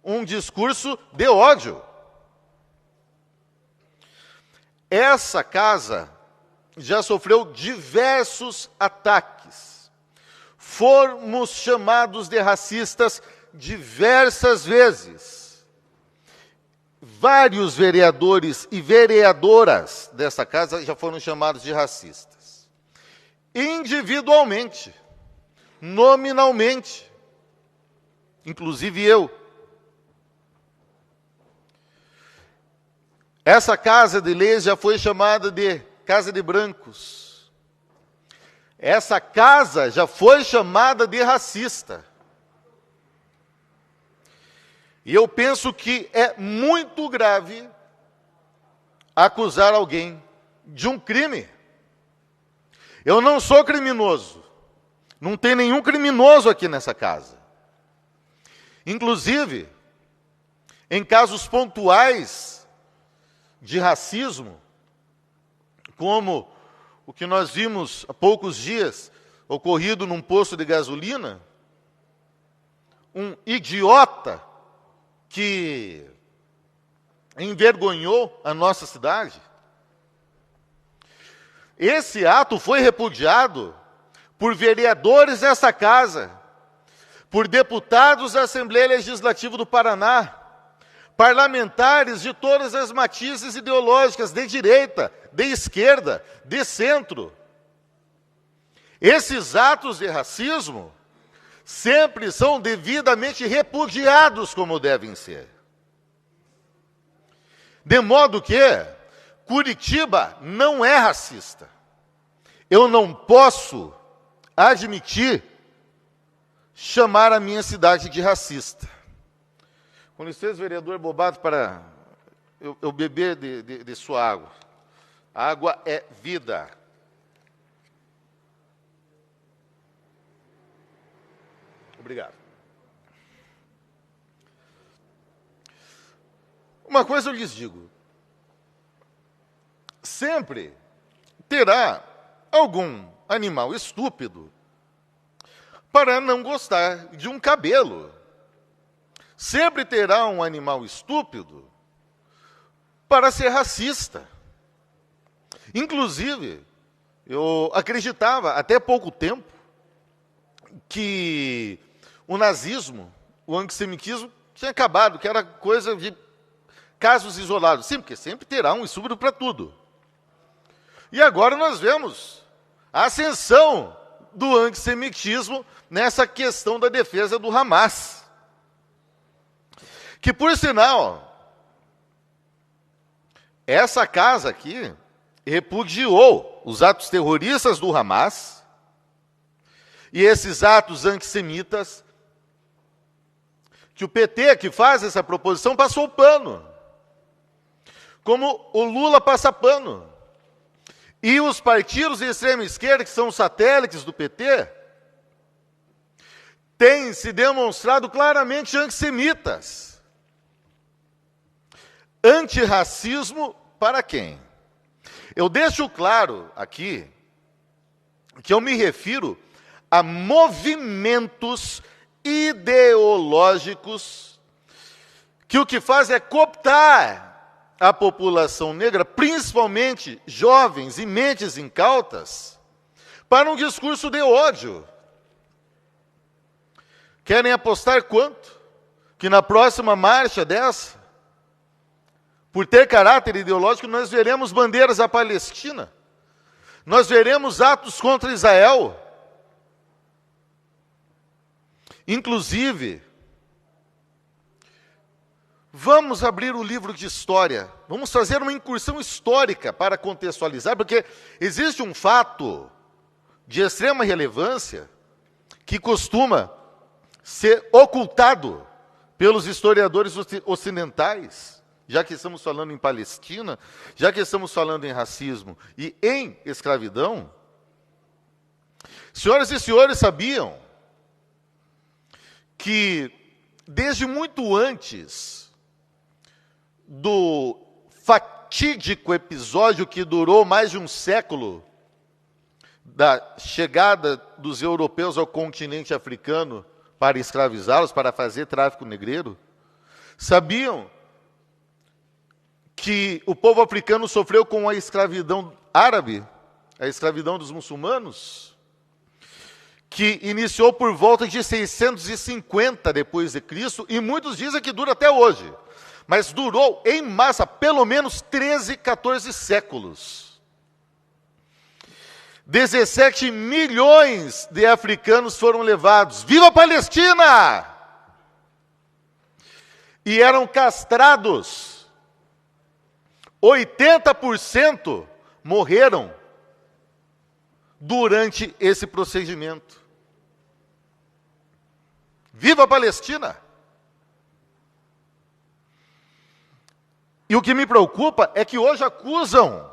um discurso de ódio. Essa casa já sofreu diversos ataques. Fomos chamados de racistas diversas vezes. Vários vereadores e vereadoras dessa casa já foram chamados de racistas. Individualmente, nominalmente, inclusive eu. Essa casa de leis já foi chamada de Casa de Brancos. Essa casa já foi chamada de racista. E eu penso que é muito grave acusar alguém de um crime. Eu não sou criminoso. Não tem nenhum criminoso aqui nessa casa. Inclusive, em casos pontuais de racismo, como o que nós vimos há poucos dias, ocorrido num posto de gasolina, um idiota que envergonhou a nossa cidade. Esse ato foi repudiado por vereadores dessa casa, por deputados da Assembleia Legislativa do Paraná, parlamentares de todas as matizes ideológicas, de direita, de esquerda, de centro. Esses atos de racismo sempre são devidamente repudiados como devem ser. De modo que Curitiba não é racista. Eu não posso admitir chamar a minha cidade de racista. Com licença, vereador Bobato, para eu beber de sua água. A água é vida. Obrigado. Uma coisa eu lhes digo. Sempre terá algum animal estúpido para não gostar de um cabelo. Sempre terá um animal estúpido para ser racista. Inclusive, eu acreditava até pouco tempo que o nazismo, o antissemitismo tinha acabado, que era coisa de casos isolados. Sim, porque sempre terá um estupro para tudo. E agora nós vemos a ascensão do antissemitismo nessa questão da defesa do Hamas. Que, por sinal, essa casa aqui repudiou os atos terroristas do Hamas e esses atos antissemitas que o PT, que faz essa proposição, passou o pano. Como o Lula passa pano. E os partidos de extrema esquerda, que são satélites do PT, têm se demonstrado claramente antissemitas. Antirracismo para quem? Eu deixo claro aqui que eu me refiro a movimentos ideológicos que o que faz é cooptar a população negra, principalmente jovens e mentes incautas, para um discurso de ódio. Querem apostar quanto? Que na próxima marcha dessa, por ter caráter ideológico, nós veremos bandeiras à Palestina, nós veremos atos contra Israel. Inclusive, vamos abrir o livro de história, vamos fazer uma incursão histórica para contextualizar, porque existe um fato de extrema relevância que costuma ser ocultado pelos historiadores ocidentais, já que estamos falando em Palestina, já que estamos falando em racismo e em escravidão. Senhoras e senhores, sabiam que desde muito antes do fatídico episódio que durou mais de um século, da chegada dos europeus ao continente africano para escravizá-los, para fazer tráfico negreiro, sabiam que o povo africano sofreu com a escravidão árabe, a escravidão dos muçulmanos, que iniciou por volta de 650 depois de Cristo, e muitos dizem que dura até hoje. Mas durou em massa pelo menos 13, 14 séculos. 17 milhões de africanos foram levados. Viva a Palestina! E eram castrados. 80% morreram durante esse procedimento. Viva a Palestina! E o que me preocupa é que hoje acusam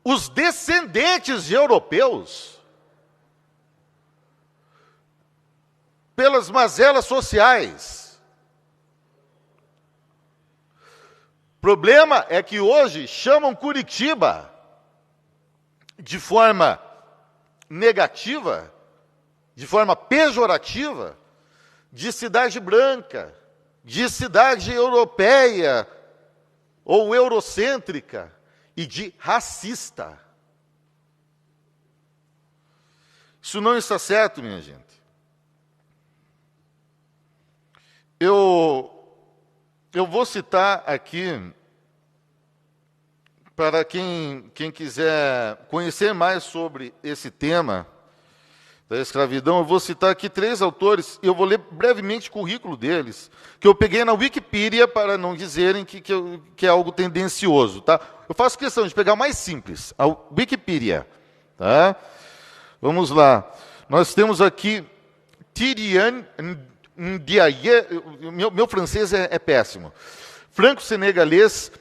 os descendentes de europeus pelas mazelas sociais. O problema é que hoje chamam Curitiba de forma negativa, de forma pejorativa, de cidade branca, de cidade europeia ou eurocêntrica e de racista. Isso não está certo, minha gente. Eu vou citar aqui, para quem quiser conhecer mais sobre esse tema da escravidão, eu vou citar aqui 3 autores, e eu vou ler brevemente o currículo deles, que eu peguei na Wikipedia, para não dizerem que é algo tendencioso. Tá? Eu faço questão de pegar o mais simples, a Wikipedia. Tá? Vamos lá. Nós temos aqui Thierry Ndiaye, meu francês é péssimo, franco-senegalês,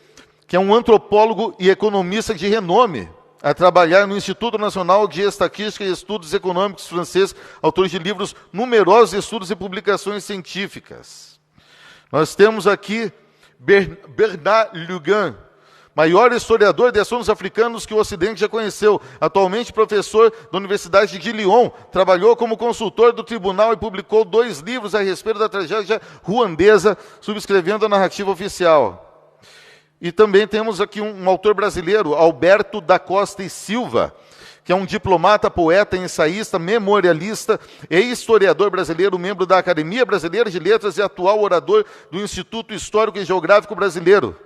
que é um antropólogo e economista de renome, a trabalhar no Instituto Nacional de Estatística e Estudos Econômicos francês, autor de livros numerosos, estudos e publicações científicas. Nós temos aqui Bernard Lugan, maior historiador de assuntos africanos que o Ocidente já conheceu, atualmente professor da Universidade de Lyon, trabalhou como consultor do tribunal e publicou 2 livros a respeito da tragédia ruandesa, subscrevendo a narrativa oficial. E também temos aqui um autor brasileiro, Alberto da Costa e Silva, que é um diplomata, poeta, ensaísta, memorialista e historiador brasileiro, membro da Academia Brasileira de Letras e atual orador do Instituto Histórico e Geográfico Brasileiro.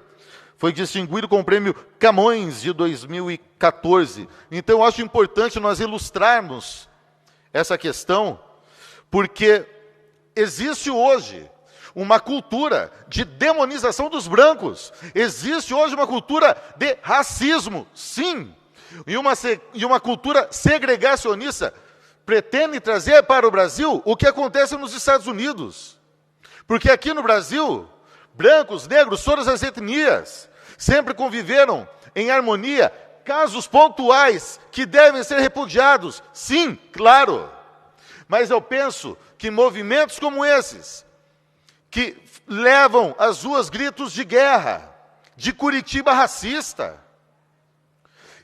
Foi distinguido com o Prêmio Camões de 2014. Então, eu acho importante nós ilustrarmos essa questão, porque existe hoje uma cultura de demonização dos brancos. Existe hoje uma cultura de racismo, sim. E uma cultura segregacionista pretende trazer para o Brasil o que acontece nos Estados Unidos. Porque aqui no Brasil, brancos, negros, todas as etnias sempre conviveram em harmonia. Casos pontuais que devem ser repudiados, sim, claro. Mas eu penso que movimentos como esses, que levam às ruas gritos de guerra, de Curitiba racista,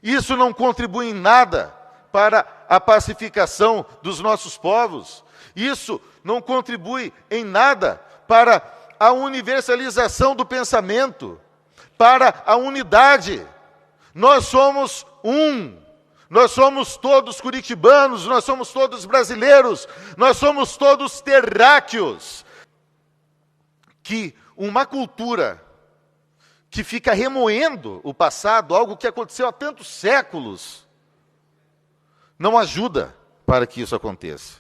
isso não contribui em nada para a pacificação dos nossos povos. Isso não contribui em nada para a universalização do pensamento, para a unidade. Nós somos um. Nós somos todos curitibanos, nós somos todos brasileiros, nós somos todos terráqueos. Que uma cultura que fica remoendo o passado, algo que aconteceu há tantos séculos, não ajuda para que isso aconteça.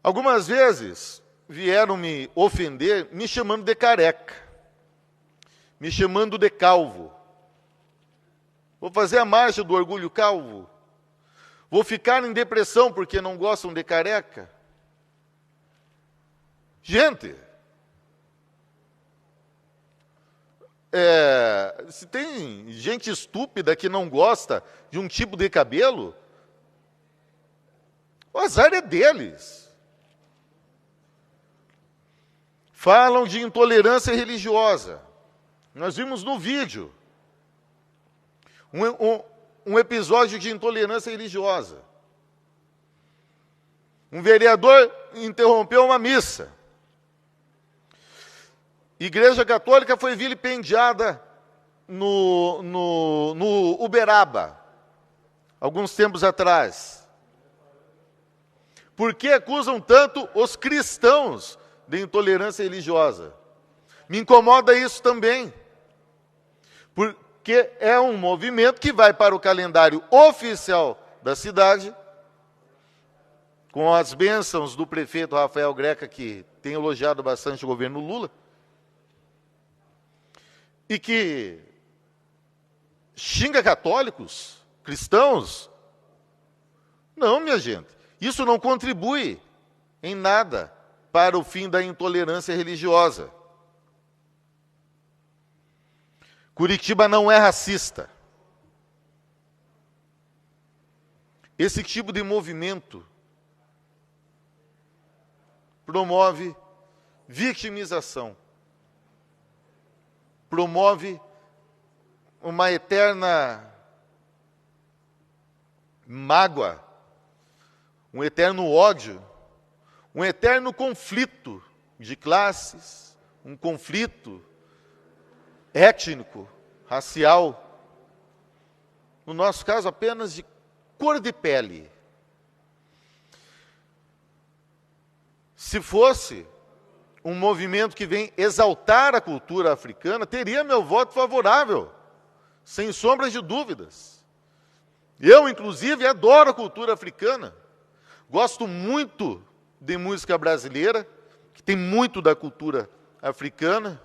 Algumas vezes vieram me ofender me chamando de careca, me chamando de calvo. Vou fazer a marcha do orgulho calvo? Vou ficar em depressão porque não gostam de careca? Gente, se tem gente estúpida que não gosta de um tipo de cabelo, o azar é deles. Falam de intolerância religiosa. Nós vimos no vídeo um episódio de intolerância religiosa. Um vereador interrompeu uma missa. Igreja Católica foi vilipendiada no Uberaba, alguns tempos atrás. Por que acusam tanto os cristãos de intolerância religiosa? Me incomoda isso também, porque é um movimento que vai para o calendário oficial da cidade, com as bênçãos do prefeito Rafael Greca, que tem elogiado bastante o governo Lula, e que xinga católicos, cristãos. Não, minha gente, isso não contribui em nada para o fim da intolerância religiosa. Curitiba não é racista. Esse tipo de movimento promove vitimização, promove uma eterna mágoa, um eterno ódio, um eterno conflito de classes, um conflito étnico, racial, no nosso caso apenas de cor de pele. Se fosse um movimento que vem exaltar a cultura africana, teria meu voto favorável, sem sombra de dúvidas. Eu, inclusive, adoro a cultura africana. Gosto muito de música brasileira, que tem muito da cultura africana.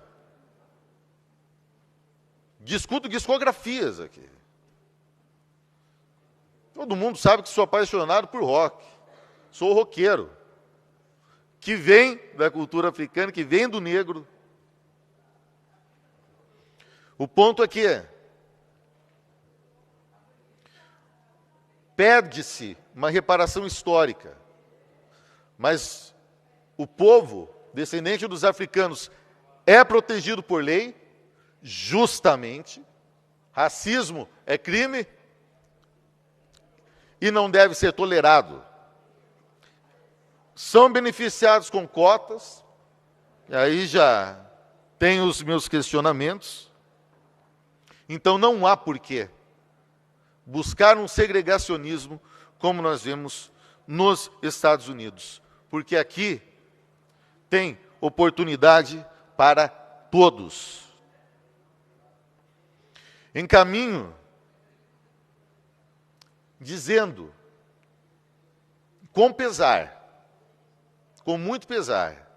Discuto discografias aqui. Todo mundo sabe que sou apaixonado por rock. Sou roqueiro. Que vem da cultura africana, que vem do negro. O ponto é que perde-se uma reparação histórica, mas o povo descendente dos africanos é protegido por lei, justamente. Racismo é crime e não deve ser tolerado. São beneficiados com cotas, e aí já tem os meus questionamentos. Então não há porquê buscar um segregacionismo como nós vemos nos Estados Unidos, porque aqui tem oportunidade para todos. Encaminho dizendo, com pesar, com muito pesar,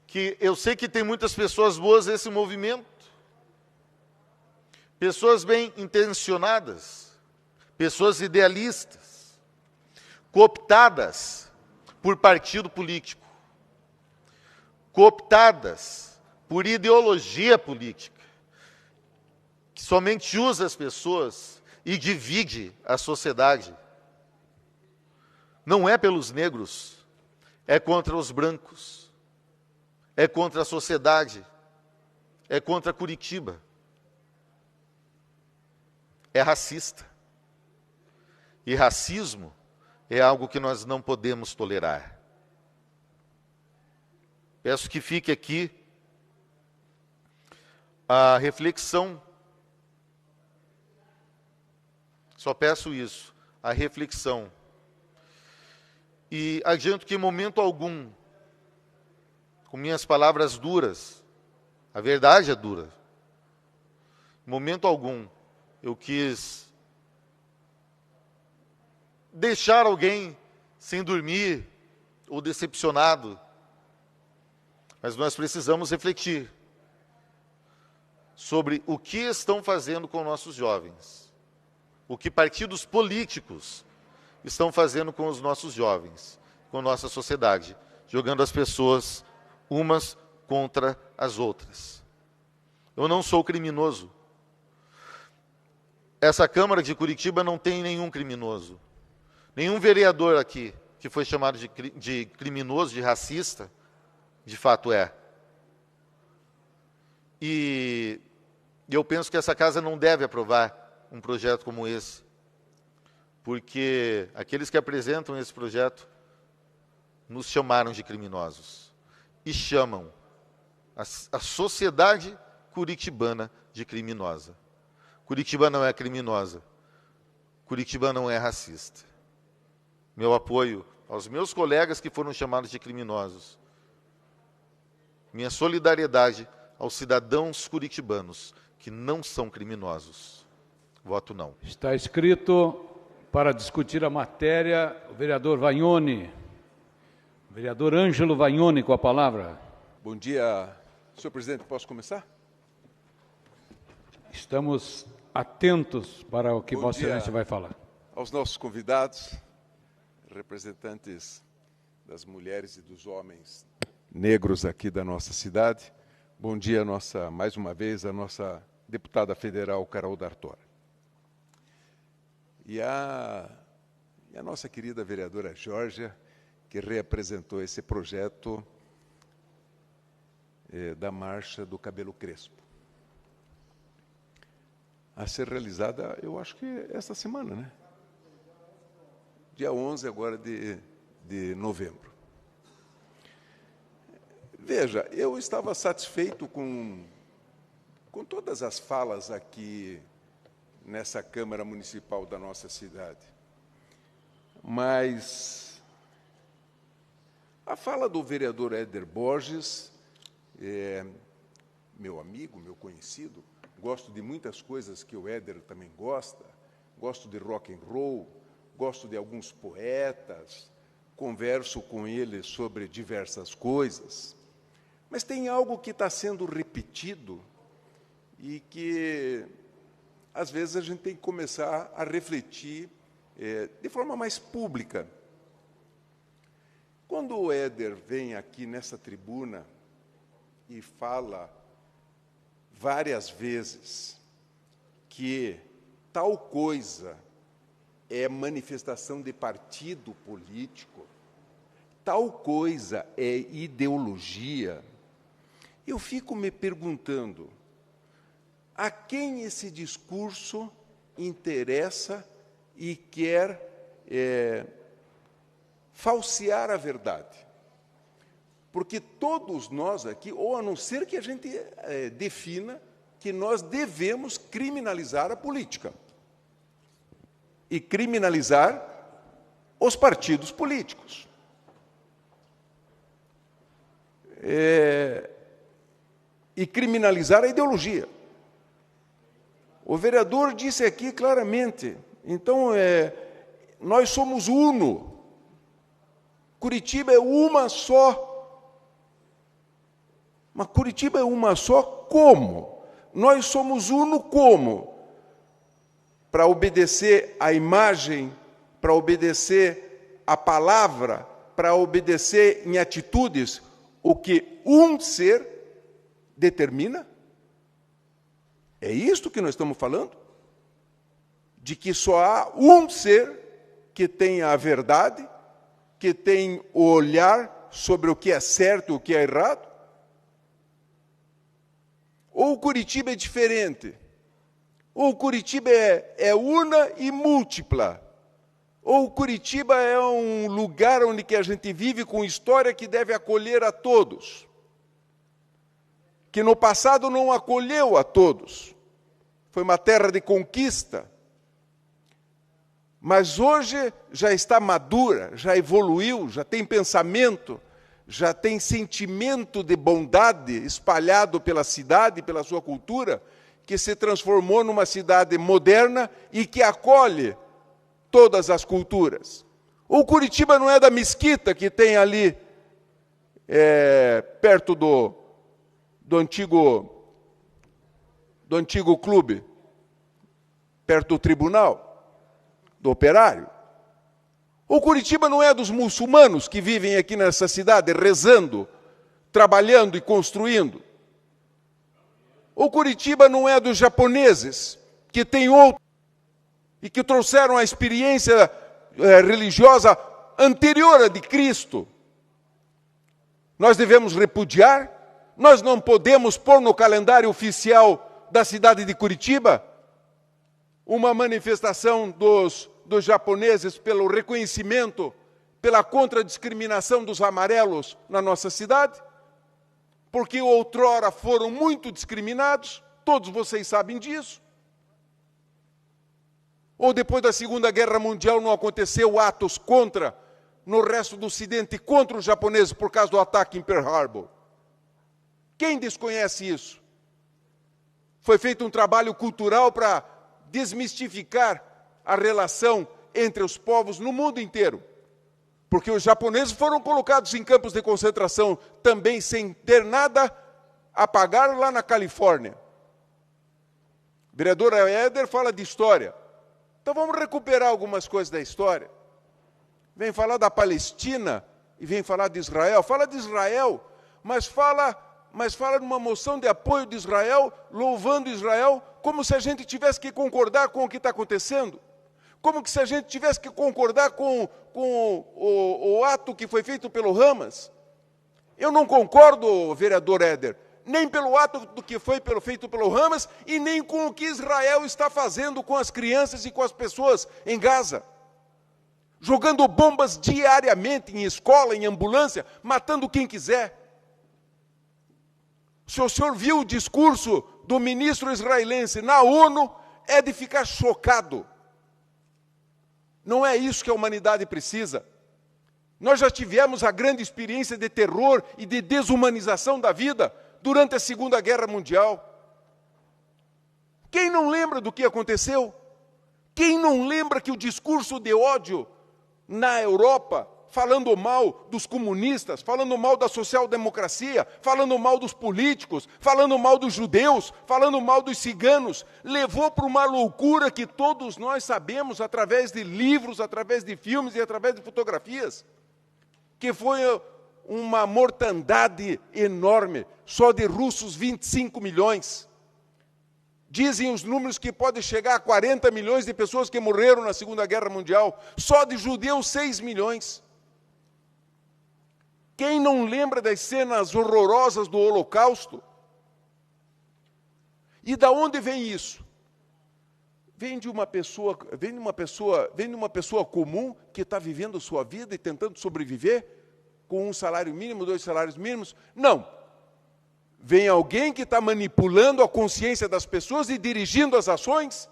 que eu sei que tem muitas pessoas boas nesse movimento, pessoas bem intencionadas, pessoas idealistas, cooptadas por partido político, cooptadas por ideologia política, que somente usa as pessoas e divide a sociedade. Não é pelos negros, é contra os brancos, é contra a sociedade, é contra Curitiba. É racista. E racismo é algo que nós não podemos tolerar. Peço que fique aqui a reflexão. Só peço isso, a reflexão. E adianto que em momento algum, com minhas palavras duras, a verdade é dura, em momento algum eu quis deixar alguém sem dormir ou decepcionado, mas nós precisamos refletir sobre o que estão fazendo com nossos jovens, o que partidos políticos estão fazendo com os nossos jovens, com nossa sociedade, jogando as pessoas umas contra as outras. Eu não sou criminoso. Essa Câmara de Curitiba não tem nenhum criminoso. Nenhum vereador aqui que foi chamado de criminoso, de racista, de fato é. E eu penso que essa casa não deve aprovar um projeto como esse, porque aqueles que apresentam esse projeto nos chamaram de criminosos e chamam a sociedade curitibana de criminosa. Curitiba não é criminosa. Curitiba não é racista. Meu apoio aos meus colegas que foram chamados de criminosos. Minha solidariedade aos cidadãos curitibanos que não são criminosos. Voto não. Está escrito para discutir a matéria o vereador Vagnoni. O vereador Ângelo Vagnoni com a palavra. Bom dia, senhor presidente, posso começar? Estamos atentos para o que Bom Vossa dia Excelência vai falar. Aos nossos convidados, representantes das mulheres e dos homens negros aqui da nossa cidade. Bom dia, mais uma vez, a nossa deputada federal, Carol D'Artora. E a nossa querida vereadora Georgia, que reapresentou esse projeto da Marcha do Cabelo Crespo. A ser realizada, eu acho que esta semana, né? Dia 11 agora de novembro. Veja, eu estava satisfeito com todas as falas aqui nessa Câmara Municipal da nossa cidade. Mas a fala do vereador Éder Borges, meu amigo, meu conhecido, gosto de muitas coisas que o Éder também gosta, gosto de rock and roll, gosto de alguns poetas, converso com ele sobre diversas coisas, mas tem algo que está sendo repetido e que, às vezes, a gente tem que começar a refletir de forma mais pública. Quando o Éder vem aqui nessa tribuna e fala várias vezes que tal coisa é manifestação de partido político, tal coisa é ideologia, eu fico me perguntando, a quem esse discurso interessa e quer falsear a verdade? Porque todos nós aqui, ou a não ser que a gente defina que nós devemos criminalizar a política. e criminalizar os partidos políticos. E criminalizar a ideologia. O vereador disse aqui claramente, então, nós somos uno. Curitiba é uma só. Mas Curitiba é uma só como? Nós somos uno como? Para obedecer à imagem, para obedecer à palavra, para obedecer em atitudes o que um ser determina? É isto que nós estamos falando? De que só há um ser que tem a verdade, que tem o olhar sobre o que é certo e o que é errado? Ou Curitiba é diferente? Ou Curitiba é una e múltipla? Ou Curitiba é um lugar onde que a gente vive com história que deve acolher a todos? Que no passado não acolheu a todos. Foi uma terra de conquista. Mas hoje já está madura, já evoluiu, já tem pensamento, já tem sentimento de bondade espalhado pela cidade, pela sua cultura, que se transformou numa cidade moderna e que acolhe todas as culturas. O Curitiba não é da mesquita que tem ali, perto do antigo clube, perto do tribunal, do operário. O Curitiba não é dos muçulmanos que vivem aqui nessa cidade, rezando, trabalhando e construindo. O Curitiba não é dos japoneses, que tem outro, e que trouxeram a experiência religiosa anterior à de Cristo. Nós devemos repudiar. Nós não podemos pôr no calendário oficial da cidade de Curitiba uma manifestação dos japoneses pelo reconhecimento, pela contradiscriminação dos amarelos na nossa cidade, porque outrora foram muito discriminados, todos vocês sabem disso. Ou depois da Segunda Guerra Mundial não aconteceu atos no resto do Ocidente, contra os japoneses por causa do ataque em Pearl Harbor? Quem desconhece isso? Foi feito um trabalho cultural para desmistificar a relação entre os povos no mundo inteiro. Porque os japoneses foram colocados em campos de concentração também sem ter nada a pagar lá na Califórnia. O vereador Éder fala de história. Então vamos recuperar algumas coisas da história. Vem falar da Palestina e vem falar de Israel. Fala de Israel, mas fala numa moção de apoio de Israel, louvando Israel, como se a gente tivesse que concordar com o que está acontecendo. Como que se a gente tivesse que concordar com o ato que foi feito pelo Hamas. Eu não concordo, vereador Éder, nem pelo ato do que foi feito pelo Hamas e nem com o que Israel está fazendo com as crianças e com as pessoas em Gaza. Jogando bombas diariamente em escola, em ambulância, matando quem quiser. Se o senhor viu o discurso do ministro israelense na ONU, é de ficar chocado. Não é isso que a humanidade precisa. Nós já tivemos a grande experiência de terror e de desumanização da vida durante a Segunda Guerra Mundial. Quem não lembra do que aconteceu? Quem não lembra que o discurso de ódio na Europa, falando mal dos comunistas, falando mal da social-democracia, falando mal dos políticos, falando mal dos judeus, falando mal dos ciganos, levou para uma loucura que todos nós sabemos através de livros, através de filmes e através de fotografias, que foi uma mortandade enorme, só de russos 25 milhões. Dizem os números que pode chegar a 40 milhões de pessoas que morreram na Segunda Guerra Mundial, só de judeus 6 milhões. Quem não lembra das cenas horrorosas do Holocausto? E da onde vem isso? Vem de uma pessoa comum que está vivendo sua vida e tentando sobreviver com um salário mínimo, 2 salários mínimos? Não. Vem alguém que está manipulando a consciência das pessoas e dirigindo as ações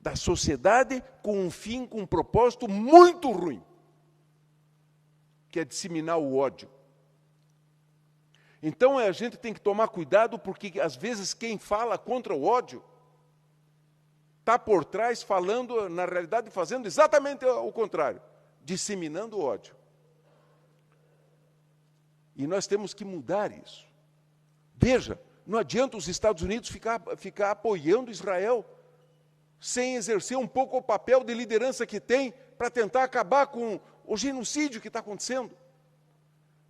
da sociedade com um fim, com um propósito muito ruim, que é disseminar o ódio. Então a gente tem que tomar cuidado, porque às vezes quem fala contra o ódio está por trás falando, na realidade, fazendo exatamente o contrário, disseminando o ódio. E nós temos que mudar isso. Veja, não adianta os Estados Unidos ficar apoiando Israel, sem exercer um pouco o papel de liderança que tem para tentar acabar com o genocídio que está acontecendo.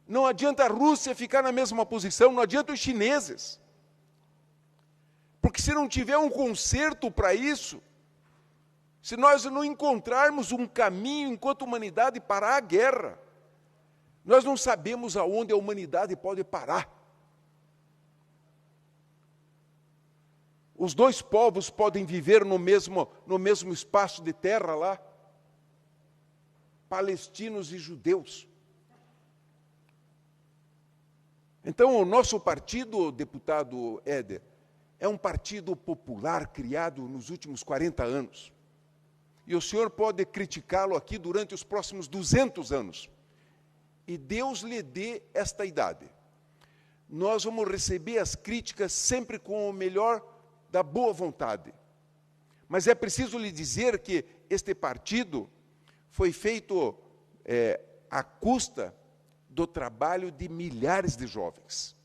Não adianta a Rússia ficar na mesma posição, não adianta os chineses. Porque se não tiver um conserto para isso, se nós não encontrarmos um caminho enquanto humanidade parar a guerra, nós não sabemos aonde a humanidade pode parar. Os dois povos podem viver no mesmo espaço de terra lá, palestinos e judeus. Então, o nosso partido, deputado Éder, é um partido popular criado nos últimos 40 anos. E o senhor pode criticá-lo aqui durante os próximos 200 anos. E Deus lhe dê esta idade. Nós vamos receber as críticas sempre com o melhor da boa vontade. Mas é preciso lhe dizer que este partido foi feito à custa do trabalho de milhares de jovens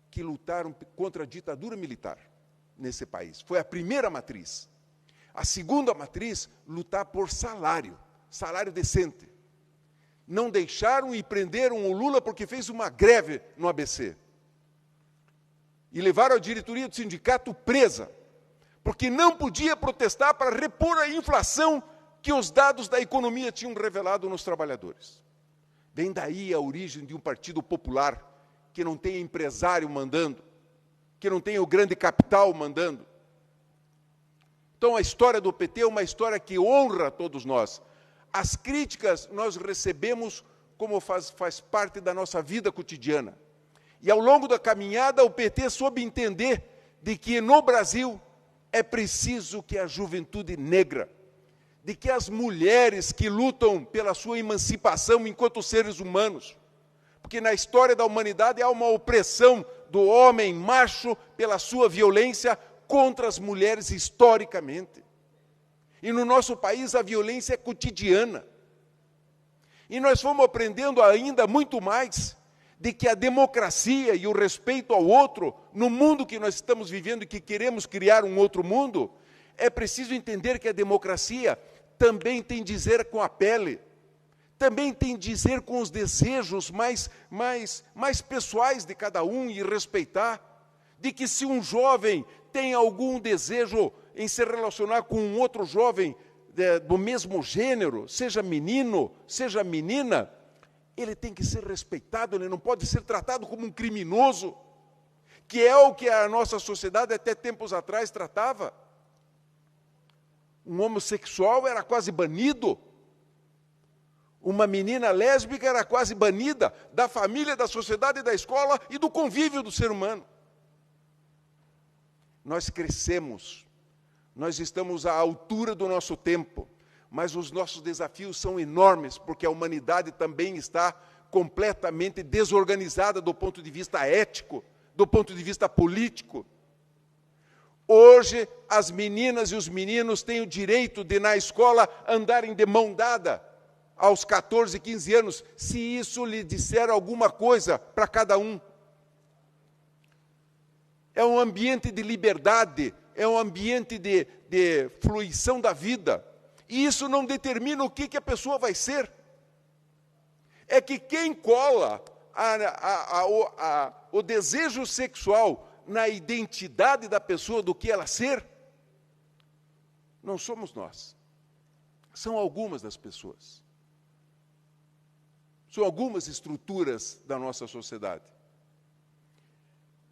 que lutaram contra a ditadura militar nesse país. Foi a primeira matriz. A segunda matriz, lutar por salário decente. Não deixaram e prenderam o Lula porque fez uma greve no ABC. E levaram a diretoria do sindicato presa, porque não podia protestar para repor a inflação que os dados da economia tinham revelado nos trabalhadores. Vem daí a origem de um partido popular, que não tem empresário mandando, que não tem o grande capital mandando. Então a história do PT é uma história que honra todos nós. As críticas nós recebemos como faz parte da nossa vida cotidiana. E ao longo da caminhada o PT soube entender de que no Brasil é preciso que a juventude negra, de que as mulheres que lutam pela sua emancipação enquanto seres humanos, porque na história da humanidade há uma opressão do homem macho pela sua violência contra as mulheres historicamente. E no nosso país a violência é cotidiana. E nós fomos aprendendo ainda muito mais de que a democracia e o respeito ao outro, no mundo que nós estamos vivendo e que queremos criar um outro mundo, é preciso entender que a democracia também tem dizer com a pele, também tem dizer com os desejos mais pessoais de cada um e respeitar, de que se um jovem tem algum desejo em se relacionar com um outro jovem do mesmo gênero, seja menino, seja menina, ele tem que ser respeitado, ele não pode ser tratado como um criminoso, que é o que a nossa sociedade até tempos atrás tratava. Um homossexual era quase banido, uma menina lésbica era quase banida da família, da sociedade, da escola e do convívio do ser humano. Nós crescemos, nós estamos à altura do nosso tempo, mas os nossos desafios são enormes, porque a humanidade também está completamente desorganizada do ponto de vista ético, do ponto de vista político. Hoje, as meninas e os meninos têm o direito de, na escola, andarem de mão dada aos 14, 15 anos, se isso lhe disser alguma coisa para cada um. É um ambiente de liberdade, é um ambiente de fluição da vida. E isso não determina o que a pessoa vai ser. É que quem cola o desejo sexual na identidade da pessoa do que ela ser, não somos nós. São algumas das pessoas. São algumas estruturas da nossa sociedade.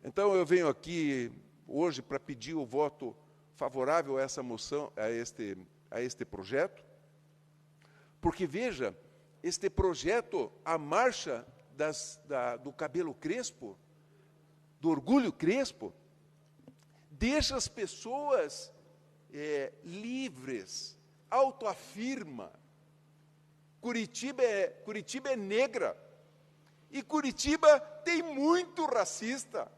Então eu venho aqui hoje para pedir o voto favorável a essa moção, a este projeto, porque veja, este projeto, a marcha do cabelo crespo, do orgulho crespo, deixa as pessoas livres, autoafirma. Curitiba é negra. E Curitiba tem muito racista.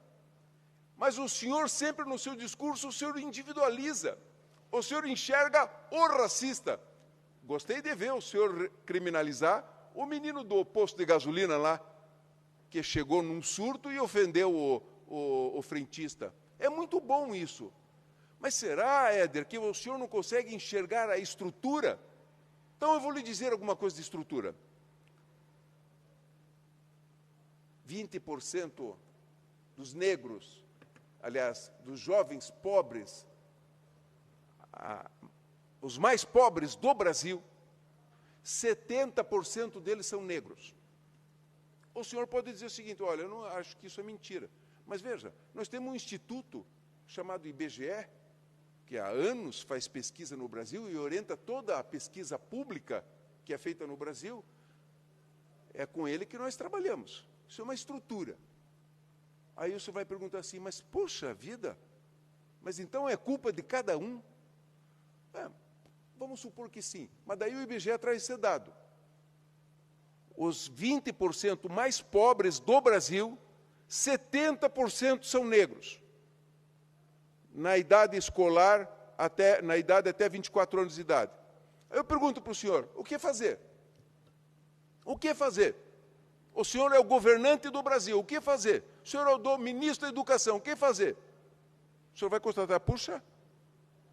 Mas o senhor sempre no seu discurso, o senhor individualiza. O senhor enxerga o racista. Gostei de ver o senhor criminalizar o menino do posto de gasolina lá, que chegou num surto e ofendeu o frentista. É muito bom isso. Mas será, Éder, que o senhor não consegue enxergar a estrutura? Então eu vou lhe dizer alguma coisa de estrutura. 20% dos negros, aliás, dos jovens pobres, os mais pobres do Brasil, 70% deles são negros. O senhor pode dizer o seguinte, olha, eu não acho que isso é mentira. Mas veja, nós temos um instituto chamado IBGE, que há anos faz pesquisa no Brasil e orienta toda a pesquisa pública que é feita no Brasil. É com ele que nós trabalhamos. Isso é uma estrutura. Aí o senhor vai perguntar assim, mas poxa vida, mas então é culpa de cada um? Vamos supor que sim, mas daí o IBGE traz esse dado. Os 20% mais pobres do Brasil, 70% são negros. Na idade escolar, na idade até 24 anos de idade. Aí eu pergunto para o senhor, o que fazer? O que fazer? O senhor é o governante do Brasil, o que fazer? O senhor é o ministro da Educação, o que fazer? O senhor vai constatar, puxa,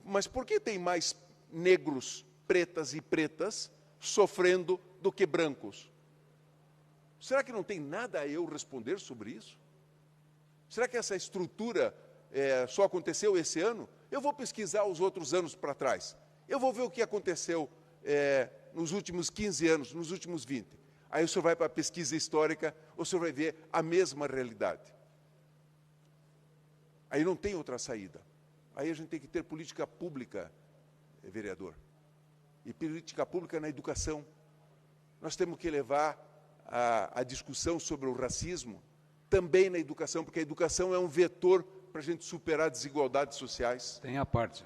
mas por que tem mais negros, pretas e pretas sofrendo do que brancos? Será que não tem nada a eu responder sobre isso? Será que essa estrutura só aconteceu esse ano? Eu vou pesquisar os outros anos para trás. Eu vou ver o que aconteceu nos últimos 15 anos, nos últimos 20. Aí o senhor vai para a pesquisa histórica, o senhor vai ver a mesma realidade. Aí não tem outra saída. Aí a gente tem que ter política pública, vereador. E política pública na educação. Nós temos que levar a discussão sobre o racismo também na educação, porque a educação é um vetor para a gente superar desigualdades sociais. Tem a parte.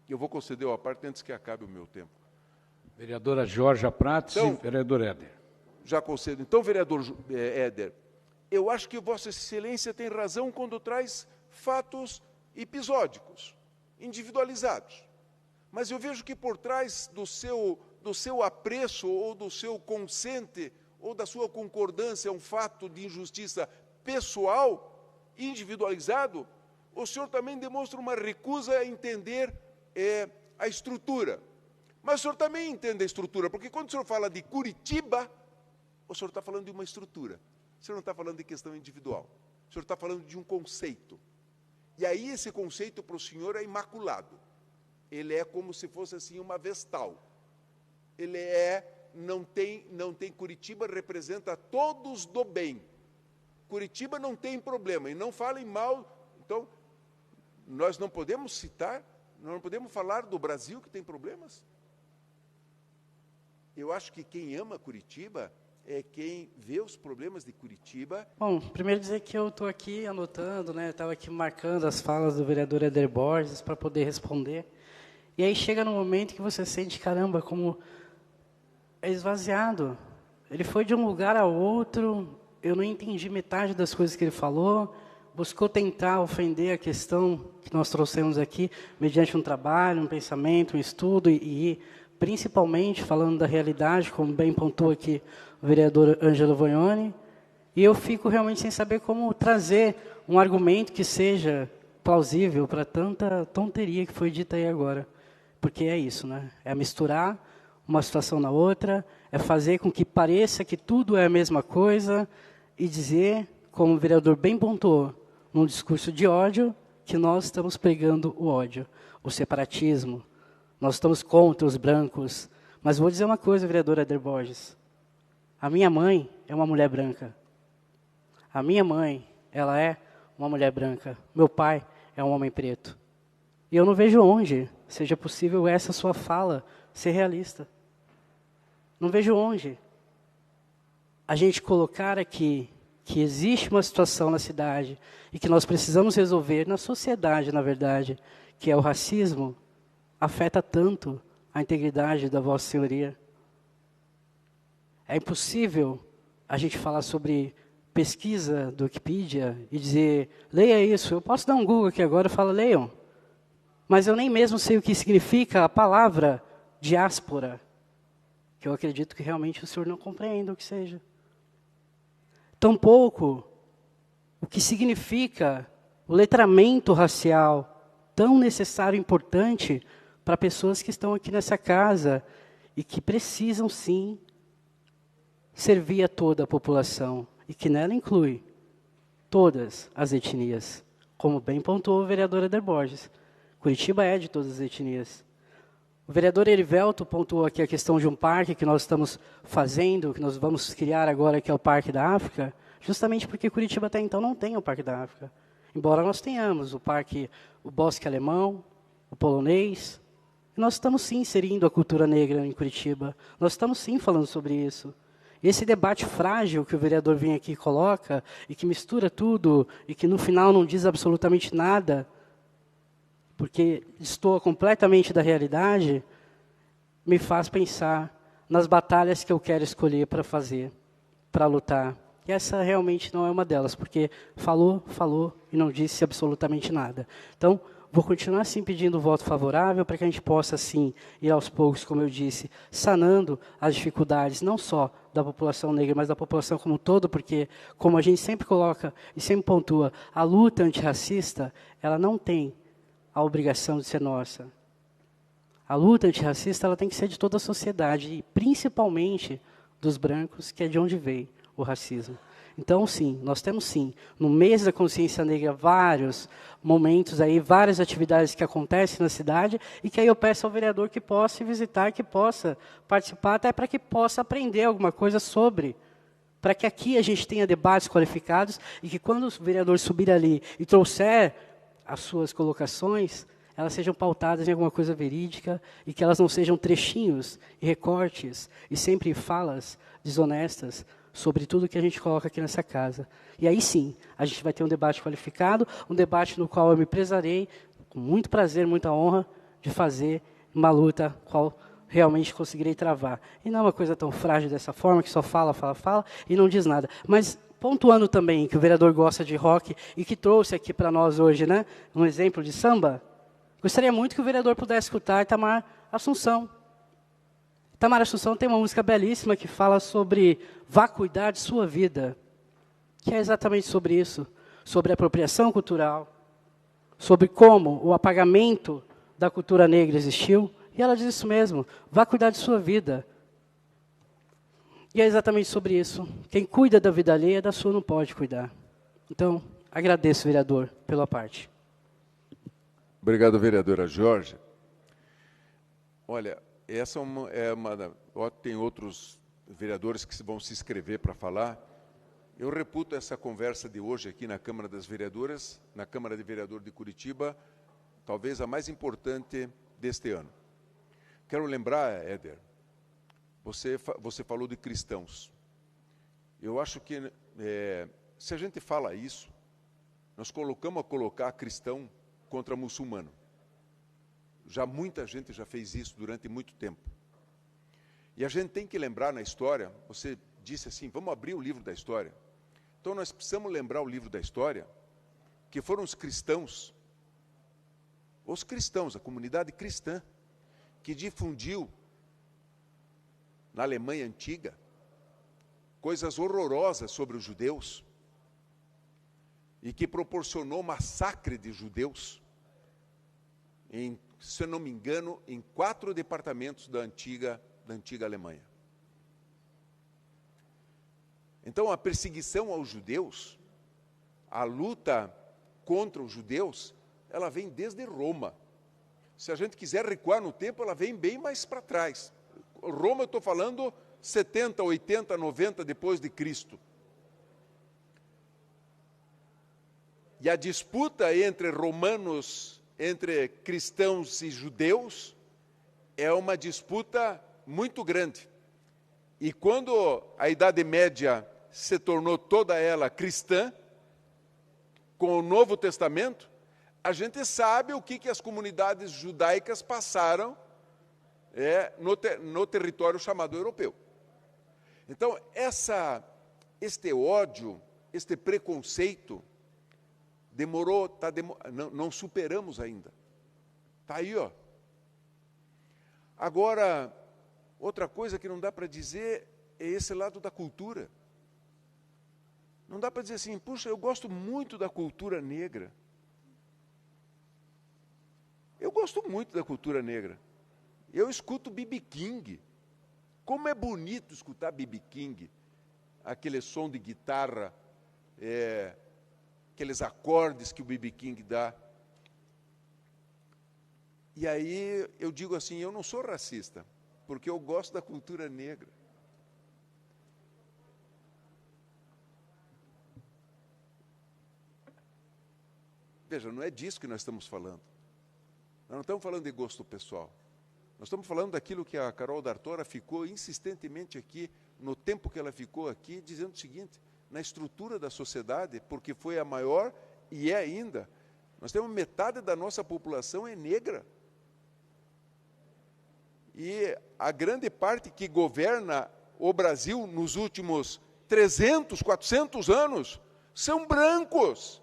Eu vou conceder a parte antes que acabe o meu tempo. Vereadora Jorja Prats e vereador Éder. Já concedo. Então, vereador Éder, eu acho que Vossa Excelência tem razão quando traz fatos episódicos, individualizados. Mas eu vejo que por trás do seu apreço ou do seu consente ou da sua concordância a um fato de injustiça pessoal, individualizado, o senhor também demonstra uma recusa a entender a estrutura. Mas o senhor também entende a estrutura, porque quando o senhor fala de Curitiba, o senhor está falando de uma estrutura. O senhor não está falando de questão individual. O senhor está falando de um conceito. E aí esse conceito para o senhor é imaculado. Ele é como se fosse assim uma vestal. Ele não tem Curitiba, representa todos do bem. Curitiba não tem problema, e não falem mal. Então, nós não podemos citar, nós não podemos falar do Brasil que tem problemas. Eu acho que quem ama Curitiba é quem vê os problemas de Curitiba. Bom, primeiro dizer que eu estou aqui anotando, estava aqui marcando as falas do vereador Éder Borges para poder responder. E aí chega no momento que você sente, caramba, como é esvaziado. Ele foi de um lugar a outro, eu não entendi metade das coisas que ele falou, buscou tentar ofender a questão que nós trouxemos aqui, mediante um trabalho, um pensamento, um estudo, e principalmente falando da realidade, como bem pontuou aqui o vereador Ângelo Voioni, e eu fico realmente sem saber como trazer um argumento que seja plausível para tanta tonteria que foi dita aí agora. Porque é isso, é misturar uma situação na outra, é fazer com que pareça que tudo é a mesma coisa e dizer, como o vereador bem pontuou, num discurso de ódio, que nós estamos pregando o ódio, o separatismo. Nós estamos contra os brancos. Mas vou dizer uma coisa, vereador Éder Borges. A minha mãe é uma mulher branca. A minha mãe, ela é uma mulher branca. Meu pai é um homem preto. E eu não vejo onde seja possível essa sua fala ser realista. Não vejo onde a gente colocar aqui que existe uma situação na cidade e que nós precisamos resolver, na sociedade, na verdade, que é o racismo, afeta tanto a integridade da Vossa Senhoria. É impossível a gente falar sobre pesquisa do Wikipedia e dizer, leia isso. Eu posso dar um Google aqui agora e falar, leiam. Mas eu nem mesmo sei o que significa a palavra diáspora, que eu acredito que realmente o senhor não compreenda o que seja. Tampouco o que significa o letramento racial, tão necessário e importante para pessoas que estão aqui nessa casa e que precisam, sim, servir a toda a população, e que nela inclui todas as etnias, como bem pontuou o vereador Eder Borges. Curitiba é de todas as etnias. O vereador Erivelto pontuou aqui a questão de um parque que nós estamos fazendo, que nós vamos criar agora, que é o Parque da África, justamente porque Curitiba até então não tem o Parque da África. Embora nós tenhamos o parque, o Bosque Alemão, o Polonês, nós estamos sim inserindo a cultura negra em Curitiba. Nós estamos sim falando sobre isso. Esse debate frágil que o vereador vem aqui e coloca, e que mistura tudo, e que no final não diz absolutamente nada, porque destoa completamente da realidade, me faz pensar nas batalhas que eu quero escolher para fazer, para lutar. E essa realmente não é uma delas, porque falou e não disse absolutamente nada. Então, vou continuar assim pedindo o voto favorável para que a gente possa, assim, ir aos poucos, como eu disse, sanando as dificuldades, não só da população negra, mas da população como um todo, porque, como a gente sempre coloca e sempre pontua, a luta antirracista, ela não tem a obrigação de ser nossa. A luta antirracista, ela tem que ser de toda a sociedade, e principalmente dos brancos, que é de onde veio o racismo. Então, sim, nós temos sim, no mês da consciência negra, vários momentos aí, várias atividades que acontecem na cidade, e que aí eu peço ao vereador que possa visitar, que possa participar, até para que possa aprender alguma coisa sobre, para que aqui a gente tenha debates qualificados, e que quando o vereador subir ali e trouxer as suas colocações, elas sejam pautadas em alguma coisa verídica, e que elas não sejam trechinhos e recortes, e sempre falas desonestas, sobre tudo que a gente coloca aqui nessa casa. E aí sim, a gente vai ter um debate qualificado, um debate no qual eu me prezarei, com muito prazer, muita honra, de fazer uma luta qual realmente conseguirei travar. E não é uma coisa tão frágil dessa forma, que só fala, e não diz nada. Mas, pontuando também que o vereador gosta de rock, e que trouxe aqui para nós hoje, né, um exemplo de samba, gostaria muito que o vereador pudesse escutar Itamar Assunção. Itamar Assunção tem uma música belíssima que fala sobre vá cuidar de sua vida, que é exatamente sobre isso, sobre apropriação cultural, sobre como o apagamento da cultura negra existiu, e ela diz isso mesmo, vá cuidar de sua vida. E é exatamente sobre isso. Quem cuida da vida alheia, da sua não pode cuidar. Então, agradeço, vereador, pela parte. Obrigado, vereadora Jorge. Olha, essa tem outros vereadores que vão se inscrever para falar. Eu reputo essa conversa de hoje aqui na Câmara das Vereadoras, na Câmara de Vereadores de Curitiba, talvez a mais importante deste ano. Quero lembrar, Éder, você falou de cristãos. Eu acho que, se a gente fala isso, nós colocamos a colocar cristão contra muçulmano. Já muita gente já fez isso durante muito tempo. E a gente tem que lembrar na história, você disse assim, vamos abrir o livro da história. Então nós precisamos lembrar o livro da história, que foram os cristãos, a comunidade cristã, que difundiu na Alemanha antiga coisas horrorosas sobre os judeus e que proporcionou massacre de judeus em, se eu não me engano, em 4 departamentos da antiga Alemanha. Então, a perseguição aos judeus, a luta contra os judeus, ela vem desde Roma. Se a gente quiser recuar no tempo, ela vem bem mais para trás. Roma, eu estou falando 70, 80, 90 depois de Cristo. E a disputa entre romanos, entre cristãos e judeus, é uma disputa muito grande. E quando a Idade Média se tornou toda ela cristã, com o Novo Testamento, a gente sabe o que as comunidades judaicas passaram no território chamado europeu. Então, este ódio, este preconceito, não superamos ainda. Está aí, ó. Agora, outra coisa que não dá para dizer é esse lado da cultura. Não dá para dizer assim, puxa, eu gosto muito da cultura negra. Eu gosto muito da cultura negra. Eu escuto B.B. King. Como é bonito escutar B.B. King. Aquele som de guitarra, aqueles acordes que o B.B. King dá. E aí eu digo assim, eu não sou racista, porque eu gosto da cultura negra. Veja, não é disso que nós estamos falando. Nós não estamos falando de gosto pessoal. Nós estamos falando daquilo que a Carol D'Artora ficou insistentemente aqui, no tempo que ela ficou aqui, dizendo o seguinte, na estrutura da sociedade, porque foi a maior e é ainda. Nós temos metade da nossa população é negra. E a grande parte que governa o Brasil nos últimos 300, 400 anos são brancos,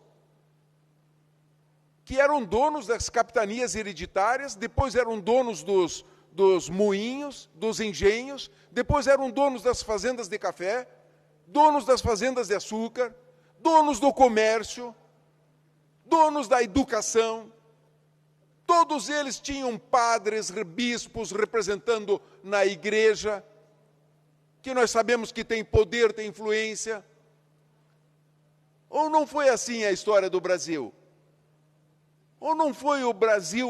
que eram donos das capitanias hereditárias, depois eram donos dos moinhos, dos engenhos, depois eram donos das fazendas de café, donos das fazendas de açúcar, donos do comércio, donos da educação. Todos eles tinham padres, bispos representando na igreja, que nós sabemos que tem poder, tem influência. Ou não foi assim a história do Brasil? Ou não foi o Brasil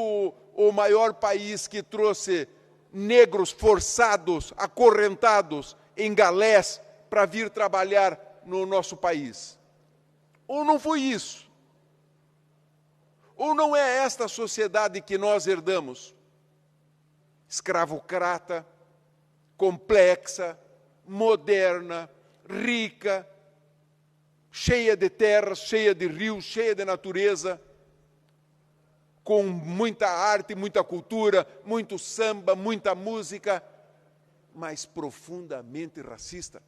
o maior país que trouxe negros forçados, acorrentados em galés para vir trabalhar no nosso país? Ou não foi isso? Ou não é esta sociedade que nós herdamos? Escravocrata, complexa, moderna, rica, cheia de terras, cheia de rios, cheia de natureza, com muita arte, muita cultura, muito samba, muita música, mas profundamente racista.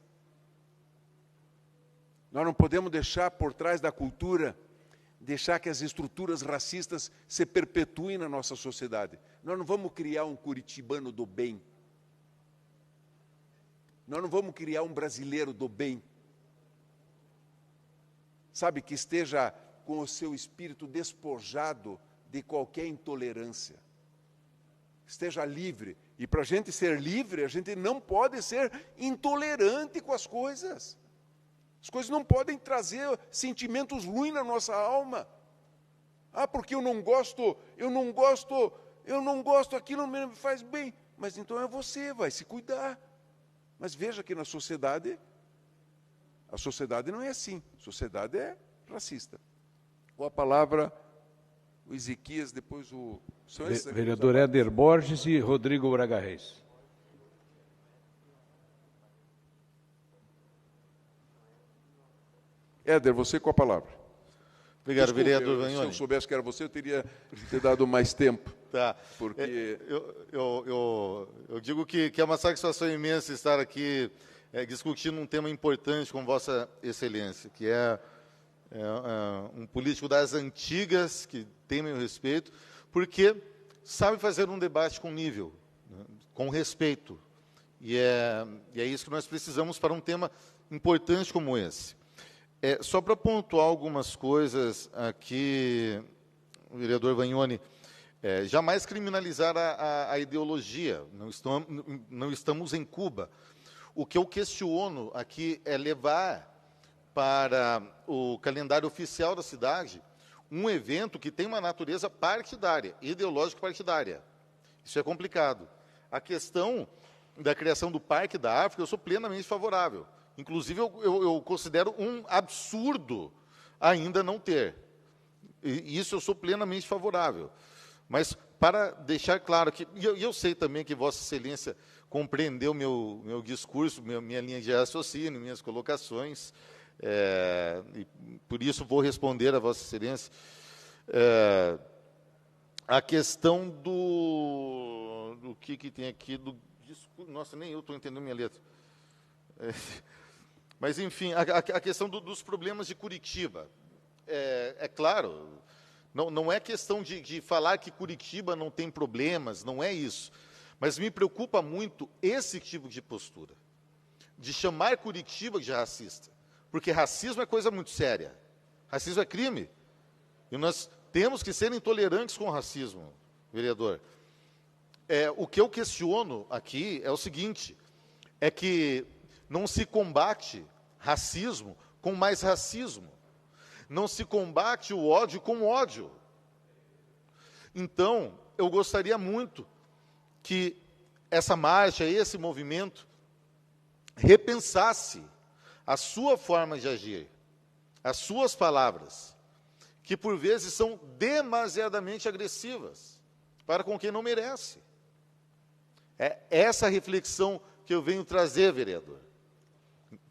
Nós não podemos deixar por trás da cultura, deixar que as estruturas racistas se perpetuem na nossa sociedade. Nós não vamos criar um curitibano do bem. Nós não vamos criar um brasileiro do bem. Sabe, que esteja com o seu espírito despojado de qualquer intolerância. Esteja livre. E para a gente ser livre, a gente não pode ser intolerante com as coisas. As coisas não podem trazer sentimentos ruins na nossa alma. Ah, porque eu não gosto, aquilo não me faz bem. Mas então é você, vai se cuidar. Mas veja que na sociedade, a sociedade não é assim. A sociedade é racista. Com a palavra, o Ezequias, depois o... Vereador Éder Borges e Rodrigo Braga Reis. Éder, você com a palavra. Obrigado, Desculpe, vereador Vagnoni. Se eu soubesse que era você, eu teria te dado mais tempo. Tá. Porque... Eu digo que é uma satisfação imensa estar aqui discutindo um tema importante com Vossa Excelência, que é um político das antigas, que tem meu respeito, porque sabe fazer um debate com nível, né, com respeito. E é isso que nós precisamos para um tema importante como esse. Só para pontuar algumas coisas aqui, vereador Vagnoni, jamais criminalizar a ideologia, não estamos em Cuba. O que eu questiono aqui é levar para o calendário oficial da cidade um evento que tem uma natureza partidária, ideológica partidária. Isso é complicado. A questão da criação do Parque da África, eu sou plenamente favorável. Inclusive, eu considero um absurdo ainda não ter. E isso eu sou plenamente favorável. Mas, para deixar claro que... E eu sei também que Vossa Excelência compreendeu meu discurso, minha linha de raciocínio, minhas colocações, e por isso vou responder a Vossa Excelência. A questão do que tem aqui, nossa, nem eu estou entendendo minha letra. Mas, enfim, a questão dos problemas de Curitiba. É claro, não é questão de falar que Curitiba não tem problemas, não é isso. Mas me preocupa muito esse tipo de postura, de chamar Curitiba de racista. Porque racismo é coisa muito séria. Racismo é crime. E nós temos que ser intolerantes com o racismo, vereador. O que eu questiono aqui é o seguinte, é que não se combate racismo com mais racismo. Não se combate o ódio com ódio. Então, eu gostaria muito que essa marcha, esse movimento, repensasse a sua forma de agir, as suas palavras, que por vezes são demasiadamente agressivas para com quem não merece. É essa reflexão que eu venho trazer, vereador.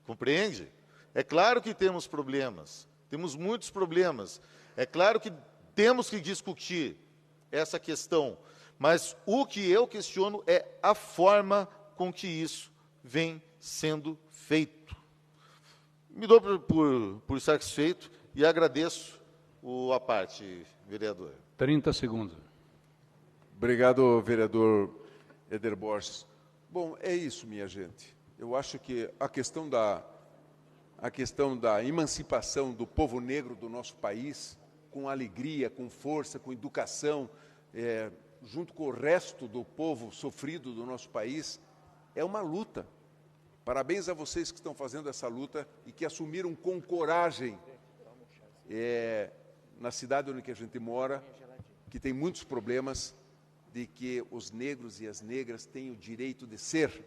Compreende? É claro que temos problemas, temos muitos problemas. É claro que temos que discutir essa questão, mas o que eu questiono é a forma com que isso vem sendo feito. Me dou por satisfeito e agradeço a parte, vereador. 30 segundos. Obrigado, vereador Eder Borges. Bom, é isso, minha gente. Eu acho que a questão da emancipação do povo negro do nosso país, com alegria, com força, com educação, junto com o resto do povo sofrido do nosso país, é uma luta. Parabéns a vocês que estão fazendo essa luta e que assumiram com coragem, na cidade onde a gente mora, que tem muitos problemas, de que os negros e as negras têm o direito de ser.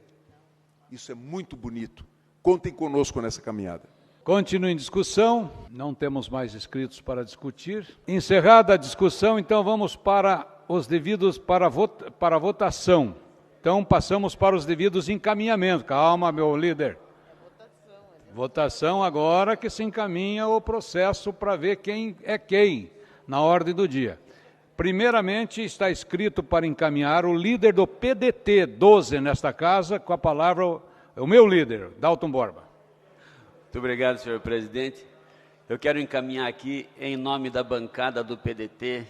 Isso é muito bonito. Contem conosco nessa caminhada. Continua em discussão, não temos mais inscritos para discutir. Encerrada a discussão, então vamos para os devidos para a votação. Então passamos para os devidos encaminhamentos. Calma, meu líder. Votação agora que se encaminha o processo para ver quem é quem na ordem do dia. Primeiramente está escrito para encaminhar o líder do PDT 12 nesta casa, com a palavra o meu líder, Dalton Borba. Muito obrigado, senhor presidente. Eu quero encaminhar aqui, em nome da bancada do PDT,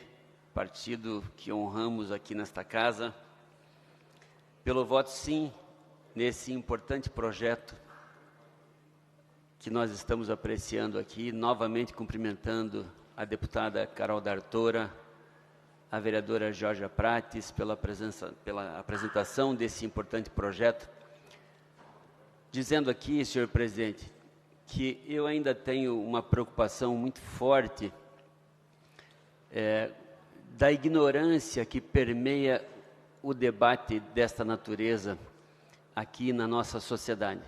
partido que honramos aqui nesta casa, pelo voto sim, nesse importante projeto que nós estamos apreciando aqui, novamente cumprimentando a deputada Carol D'Artora, a vereadora Georgia Prates, pela apresentação desse importante projeto, dizendo aqui, senhor presidente, que eu ainda tenho uma preocupação muito forte da ignorância que permeia o debate desta natureza aqui na nossa sociedade.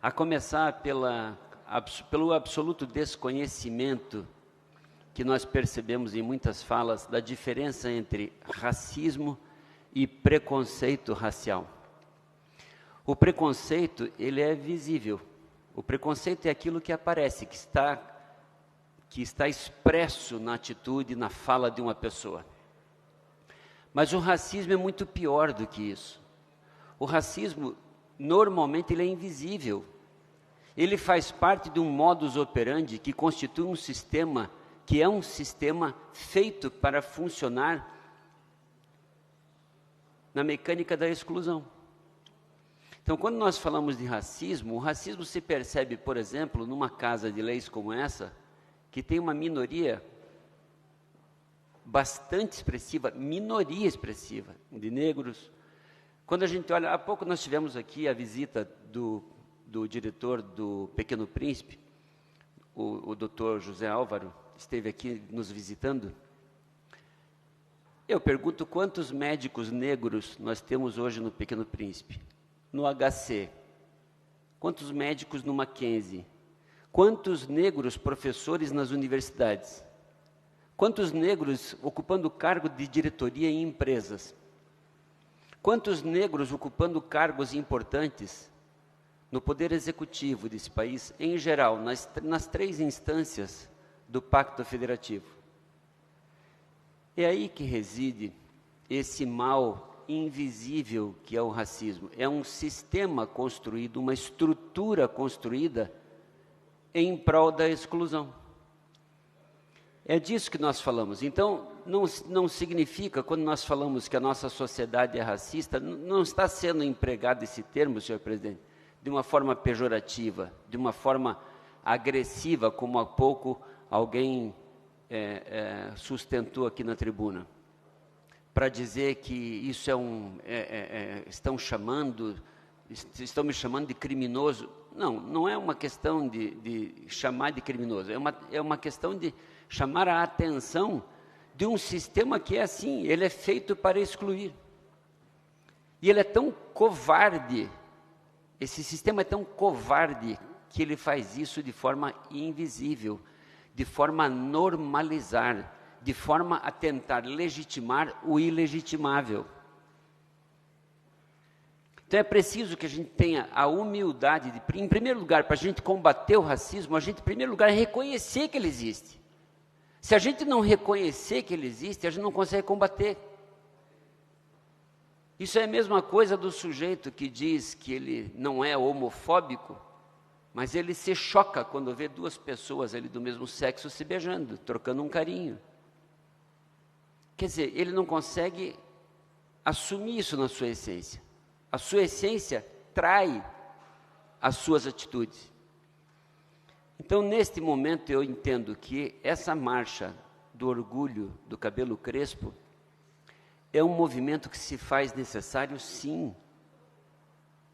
A começar pelo absoluto desconhecimento que nós percebemos em muitas falas da diferença entre racismo e preconceito racial. O preconceito, ele é visível. O preconceito é aquilo que aparece, que está expresso na atitude, na fala de uma pessoa. Mas o racismo é muito pior do que isso. O racismo, normalmente, ele é invisível. Ele faz parte de um modus operandi que constitui um sistema que é um sistema feito para funcionar na mecânica da exclusão. Então, quando nós falamos de racismo, o racismo se percebe, por exemplo, numa casa de leis como essa, que tem uma minoria bastante expressiva, minoria expressiva, de negros. Quando a gente olha, há pouco nós tivemos aqui a visita do diretor do Pequeno Príncipe, o doutor José Álvaro, esteve aqui nos visitando. Eu pergunto quantos médicos negros nós temos hoje no Pequeno Príncipe, no HC, quantos médicos no Mackenzie, quantos negros professores nas universidades, quantos negros ocupando cargo de diretoria em empresas, quantos negros ocupando cargos importantes no poder executivo desse país, em geral, nas três instâncias do Pacto Federativo. É aí que reside esse mal invisível que é o racismo. É um sistema construído, uma estrutura construída em prol da exclusão. É disso que nós falamos. Então, não significa, quando nós falamos que a nossa sociedade é racista, não está sendo empregado esse termo, senhor presidente, de uma forma pejorativa, de uma forma agressiva, como há pouco alguém sustentou aqui na tribuna, para dizer que isso estão me chamando de criminoso. Não é uma questão de chamar de criminoso, é uma questão de chamar a atenção de um sistema que é assim, ele é feito para excluir. E ele é tão covarde, esse sistema é tão covarde, que ele faz isso de forma invisível, de forma a normalizar, de forma a tentar legitimar o ilegitimável. Então é preciso que a gente tenha a humildade de, em primeiro lugar, para a gente combater o racismo, a gente, em primeiro lugar, reconhecer que ele existe. Se a gente não reconhecer que ele existe, a gente não consegue combater. Isso é a mesma coisa do sujeito que diz que ele não é homofóbico, mas ele se choca quando vê duas pessoas ali do mesmo sexo se beijando, trocando um carinho. Quer dizer, ele não consegue assumir isso na sua essência. A sua essência trai as suas atitudes. Então, neste momento, eu entendo que essa marcha do orgulho do cabelo crespo é um movimento que se faz necessário, sim.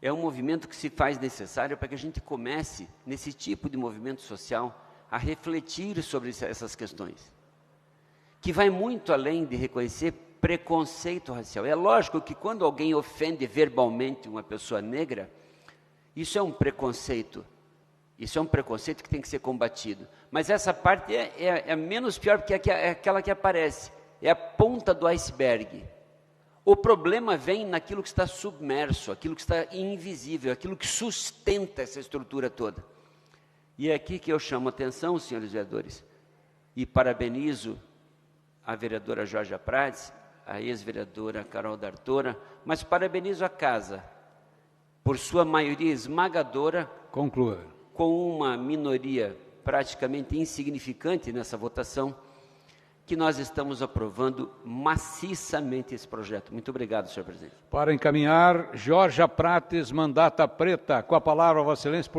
É um movimento que se faz necessário para que a gente comece, nesse tipo de movimento social, a refletir sobre essas questões, que vai muito além de reconhecer preconceito racial. É lógico que quando alguém ofende verbalmente uma pessoa negra, isso é um preconceito. Isso é um preconceito que tem que ser combatido. Mas essa parte é menos pior, porque é aquela que aparece. É a ponta do iceberg. O problema vem naquilo que está submerso, aquilo que está invisível, aquilo que sustenta essa estrutura toda. E é aqui que eu chamo a atenção, senhores vereadores, e parabenizo a vereadora Georgia Prats, a ex-vereadora Carol D'Artora, mas parabenizo a casa, por sua maioria esmagadora, conclua, com uma minoria praticamente insignificante nessa votação, que nós estamos aprovando maciçamente esse projeto. Muito obrigado, senhor presidente. Para encaminhar, Georgia Prates, mandata preta. Com a palavra, Vossa Excelência,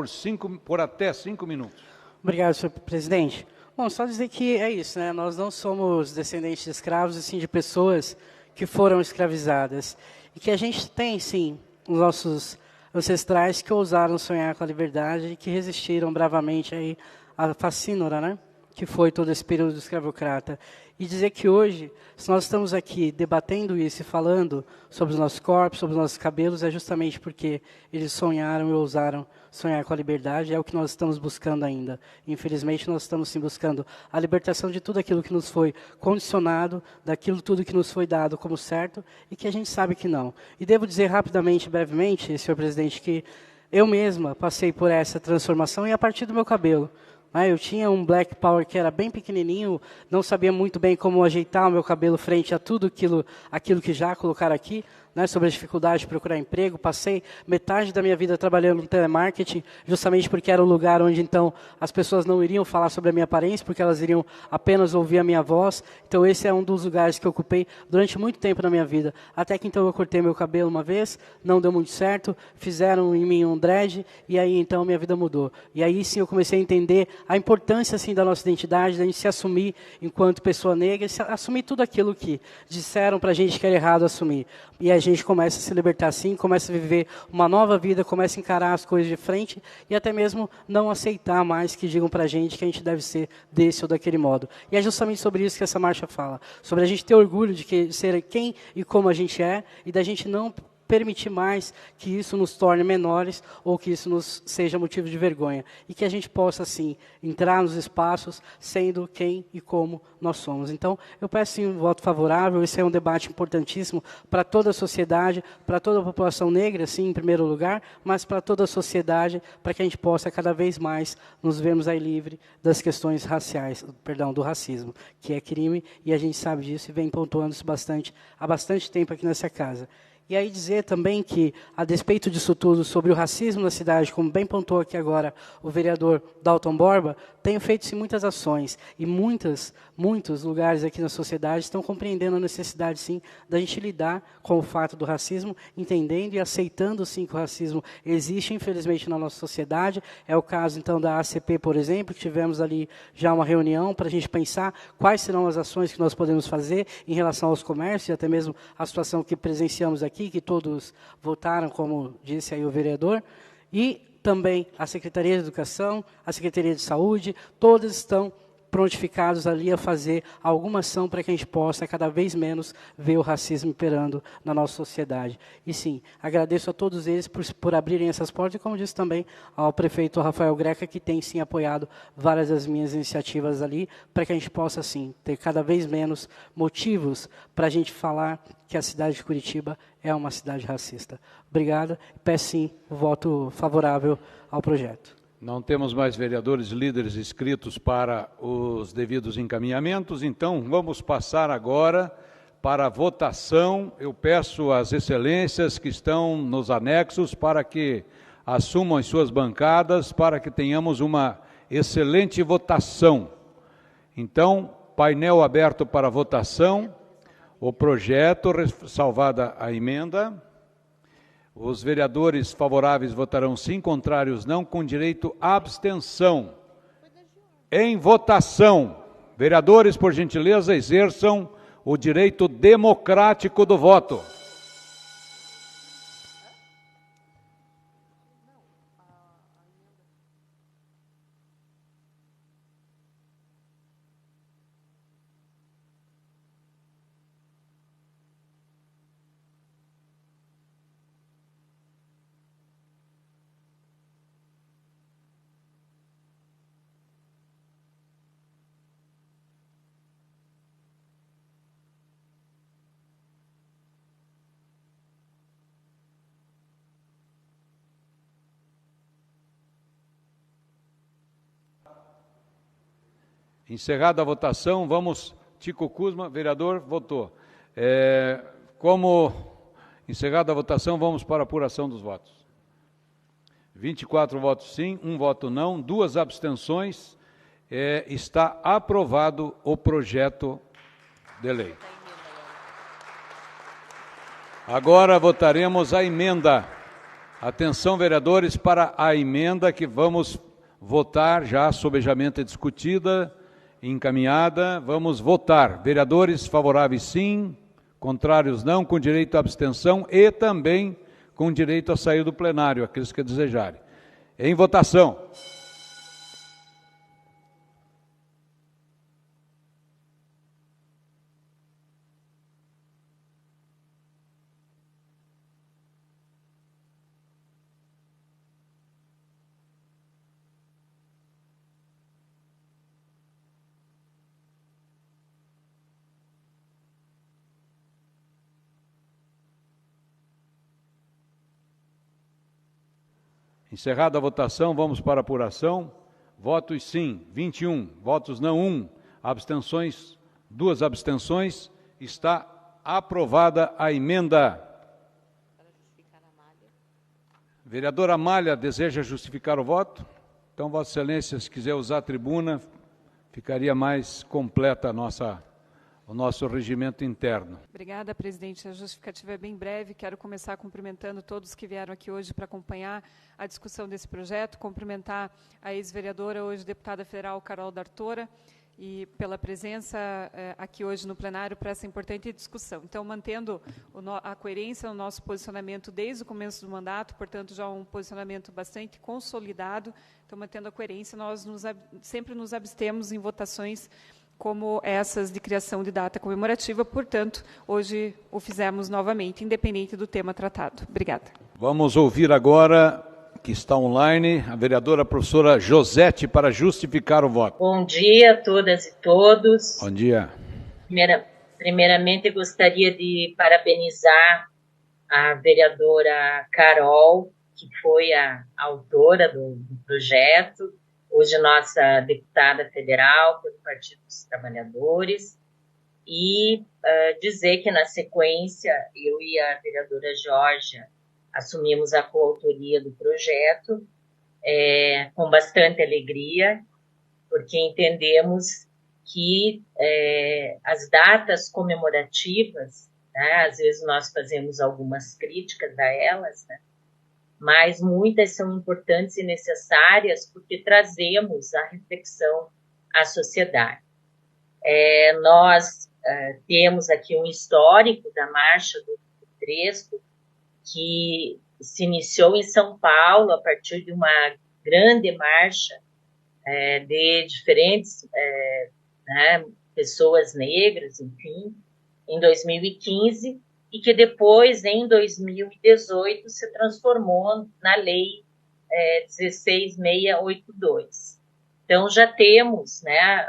por até 5 minutos. Obrigado, senhor presidente. Bom, só dizer que é isso, né? Nós não somos descendentes de escravos, e sim de pessoas que foram escravizadas. E que a gente tem, sim, os nossos ancestrais que ousaram sonhar com a liberdade e que resistiram bravamente aí à facínora, né? Que foi todo esse período do escravocrata. E dizer que hoje, se nós estamos aqui debatendo isso e falando sobre os nossos corpos, sobre os nossos cabelos, é justamente porque eles sonharam e ousaram sonhar com a liberdade, é o que nós estamos buscando ainda. Infelizmente, nós estamos sim buscando a libertação de tudo aquilo que nos foi condicionado, daquilo tudo que nos foi dado como certo e que a gente sabe que não. E devo dizer rapidamente, brevemente, senhor presidente, que eu mesma passei por essa transformação e a partir do meu cabelo. Eu tinha um black power que era bem pequenininho, não sabia muito bem como ajeitar o meu cabelo frente a tudo aquilo que já colocaram aqui, né, sobre a dificuldade de procurar emprego. Passei metade da minha vida trabalhando no telemarketing, justamente porque era um lugar onde, então, as pessoas não iriam falar sobre a minha aparência, porque elas iriam apenas ouvir a minha voz. Então, esse é um dos lugares que eu ocupei durante muito tempo na minha vida. Até que, então, eu cortei meu cabelo uma vez, não deu muito certo, fizeram em mim um dread, e aí, então, minha vida mudou. E aí, sim, eu comecei a entender a importância, assim, da nossa identidade, da gente se assumir enquanto pessoa negra, assumir tudo aquilo que disseram pra gente que era errado assumir. E a gente começa a se libertar assim, começa a viver uma nova vida, começa a encarar as coisas de frente e até mesmo não aceitar mais que digam pra gente que a gente deve ser desse ou daquele modo. E é justamente sobre isso que essa marcha fala, sobre a gente ter orgulho de ser quem e como a gente é e da gente não permitir mais que isso nos torne menores ou que isso nos seja motivo de vergonha. E que a gente possa, sim, entrar nos espaços sendo quem e como nós somos. Então, eu peço, sim, um voto favorável. Esse é um debate importantíssimo para toda a sociedade, para toda a população negra, sim, em primeiro lugar, mas para toda a sociedade, para que a gente possa cada vez mais nos vermos aí livre das questões raciais, perdão, do racismo, que é crime, e a gente sabe disso e vem pontuando isso há bastante tempo aqui nessa casa. E aí dizer também que, a despeito disso tudo, sobre o racismo na cidade, como bem pontuou aqui agora o vereador Dalton Borba, tenho feito-se muitas ações e muitos lugares aqui na sociedade estão compreendendo a necessidade, sim, da gente lidar com o fato do racismo, entendendo e aceitando, sim, que o racismo existe, infelizmente, na nossa sociedade. É o caso, então, da ACP, por exemplo, que tivemos ali já uma reunião para a gente pensar quais serão as ações que nós podemos fazer em relação aos comércios, e até mesmo a situação que presenciamos aqui, que todos votaram, como disse aí o vereador, e também a Secretaria de Educação, a Secretaria de Saúde, todos estão prontificados ali a fazer alguma ação para que a gente possa cada vez menos ver o racismo imperando na nossa sociedade. E sim, agradeço a todos eles por abrirem essas portas e, como disse também ao prefeito Rafael Greca, que tem sim apoiado várias das minhas iniciativas ali, para que a gente possa sim ter cada vez menos motivos para a gente falar que a cidade de Curitiba é uma cidade racista. Obrigado. Peço sim o voto favorável ao projeto. Não temos mais vereadores líderes inscritos para os devidos encaminhamentos, então vamos passar agora para a votação. Eu peço às excelências que estão nos anexos para que assumam as suas bancadas, para que tenhamos uma excelente votação. Então, painel aberto para votação, o projeto, salvada a emenda. Os vereadores favoráveis votarão sim, contrários não, com direito à abstenção. Em votação, vereadores, por gentileza, exerçam o direito democrático do voto. Encerrada a votação, vamos... Tico Kuzma, vereador, votou. Como encerrada a votação, vamos para a apuração dos votos. 24 votos sim, 1 voto não, 2 abstenções. Está aprovado o projeto de lei. Agora votaremos a emenda. Atenção, vereadores, para a emenda que vamos votar, já sobejamente discutida, encaminhada. Vamos votar. Vereadores favoráveis sim, contrários não, com direito à abstenção e também com direito a sair do plenário, aqueles que desejarem. Em votação. Encerrada a votação, vamos para a apuração. Votos sim, 21. Votos não, 1. Abstenções, 2 abstenções. Está aprovada a emenda. Vereadora Amália, deseja justificar o voto? Então, Vossa Excelência, se quiser usar a tribuna, ficaria mais completa o nosso regimento interno. Obrigada, presidente. A justificativa é bem breve. Quero começar cumprimentando todos que vieram aqui hoje para acompanhar a discussão desse projeto, cumprimentar a ex-vereadora, hoje deputada federal, Carol D'Artora, e pela presença aqui hoje no plenário para essa importante discussão. Então, mantendo a coerência no nosso posicionamento desde o começo do mandato, portanto, já um posicionamento bastante consolidado, então, mantendo a coerência, nós sempre nos abstemos em votações como essas de criação de data comemorativa. Portanto, hoje o fizemos novamente, independente do tema tratado. Obrigada. Vamos ouvir agora, que está online, a vereadora professora Josete para justificar o voto. Bom dia a todas e todos. Bom dia. Primeiramente, eu gostaria de parabenizar a vereadora Carol, que foi a autora do projeto, hoje nossa deputada federal pelo Partido dos Trabalhadores, e dizer que, na sequência, eu e a vereadora Georgia assumimos a coautoria do projeto com bastante alegria, porque entendemos que as datas comemorativas, né, às vezes nós fazemos algumas críticas a elas, né, mas muitas são importantes e necessárias porque trazemos a reflexão à sociedade. Nós temos aqui um histórico da Marcha do Crespo, que se iniciou em São Paulo a partir de uma grande marcha de diferentes né, pessoas negras, enfim, em 2015, e que depois, em 2018, se transformou na Lei 16.682. Então, já temos, né,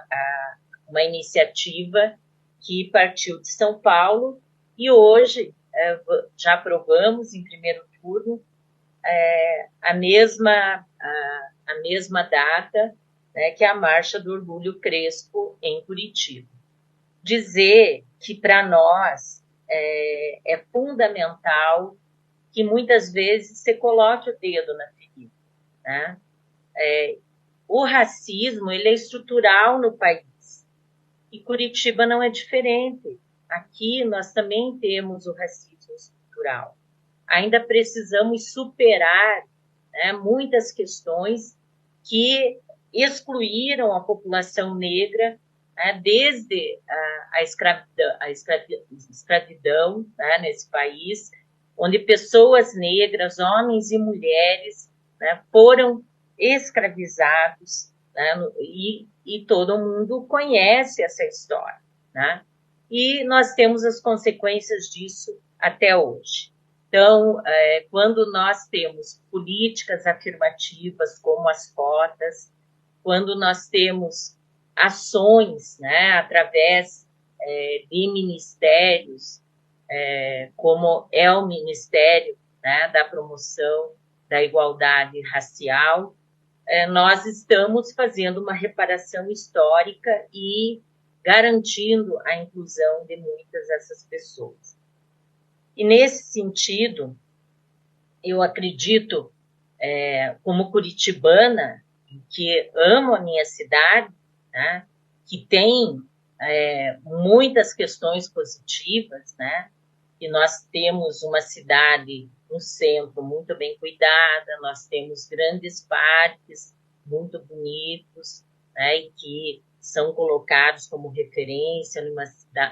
uma iniciativa que partiu de São Paulo e hoje já aprovamos em primeiro turno a mesma data, né, que é a Marcha do Orgulho Crespo em Curitiba. Dizer que para nós é fundamental que muitas vezes você coloque o dedo na ferida, né? O racismo ele é estrutural no país e Curitiba não é diferente. Aqui nós também temos o racismo estrutural. Ainda precisamos superar, né, muitas questões que excluíram a população negra, né, desde a escravidão, né, nesse país, onde pessoas negras, homens e mulheres, né, foram escravizados, né, e todo mundo conhece essa história, né? E nós temos as consequências disso até hoje. Então, quando nós temos políticas afirmativas como as cotas, quando nós temos ações, né, através de ministérios, como é o Ministério, né, da Promoção da Igualdade Racial, nós estamos fazendo uma reparação histórica e garantindo a inclusão de muitas dessas pessoas. E, nesse sentido, eu acredito, como curitibana, que amo a minha cidade, né, que tem muitas questões positivas, né, e nós temos uma cidade no centro muito bem cuidada, nós temos grandes parques muito bonitos, né, e que são colocados como referência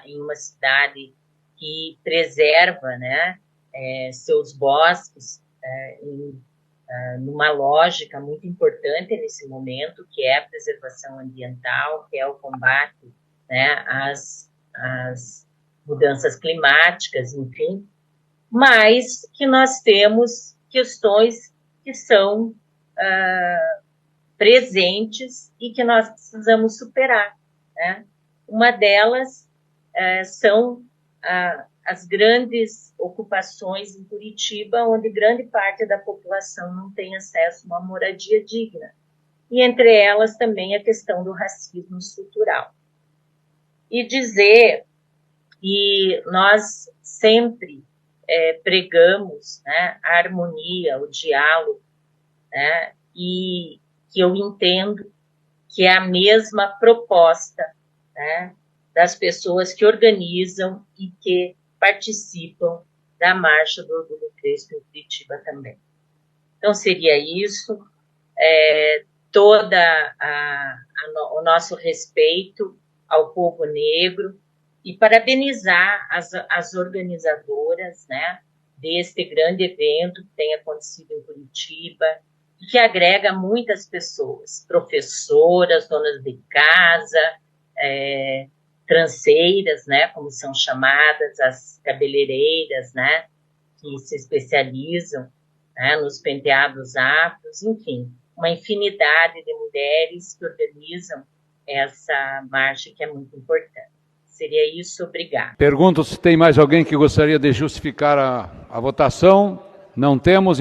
em uma cidade que preserva, né, seus bosques numa lógica muito importante nesse momento, que é a preservação ambiental, que é o combate, né, às mudanças climáticas, enfim, mas que nós temos questões que são presentes e que nós precisamos superar, né? Uma delas são as grandes ocupações em Curitiba, onde grande parte da população não tem acesso a uma moradia digna. E entre elas também a questão do racismo estrutural. E dizer que nós sempre pregamos, né, a harmonia, o diálogo, né, e que eu entendo que é a mesma proposta, né, das pessoas que organizam e que participam da Marcha do Orgulho Crespo em Curitiba também. Então, seria isso, o nosso respeito ao povo negro e parabenizar as organizadoras, né, deste grande evento que tem acontecido em Curitiba e que agrega muitas pessoas, professoras, donas de casa, Transeiras, né, como são chamadas, as cabeleireiras, né, que se especializam, né, nos penteados afros, enfim, uma infinidade de mulheres que organizam essa marcha que é muito importante. Seria isso, obrigada. Pergunto se tem mais alguém que gostaria de justificar a votação. Não temos.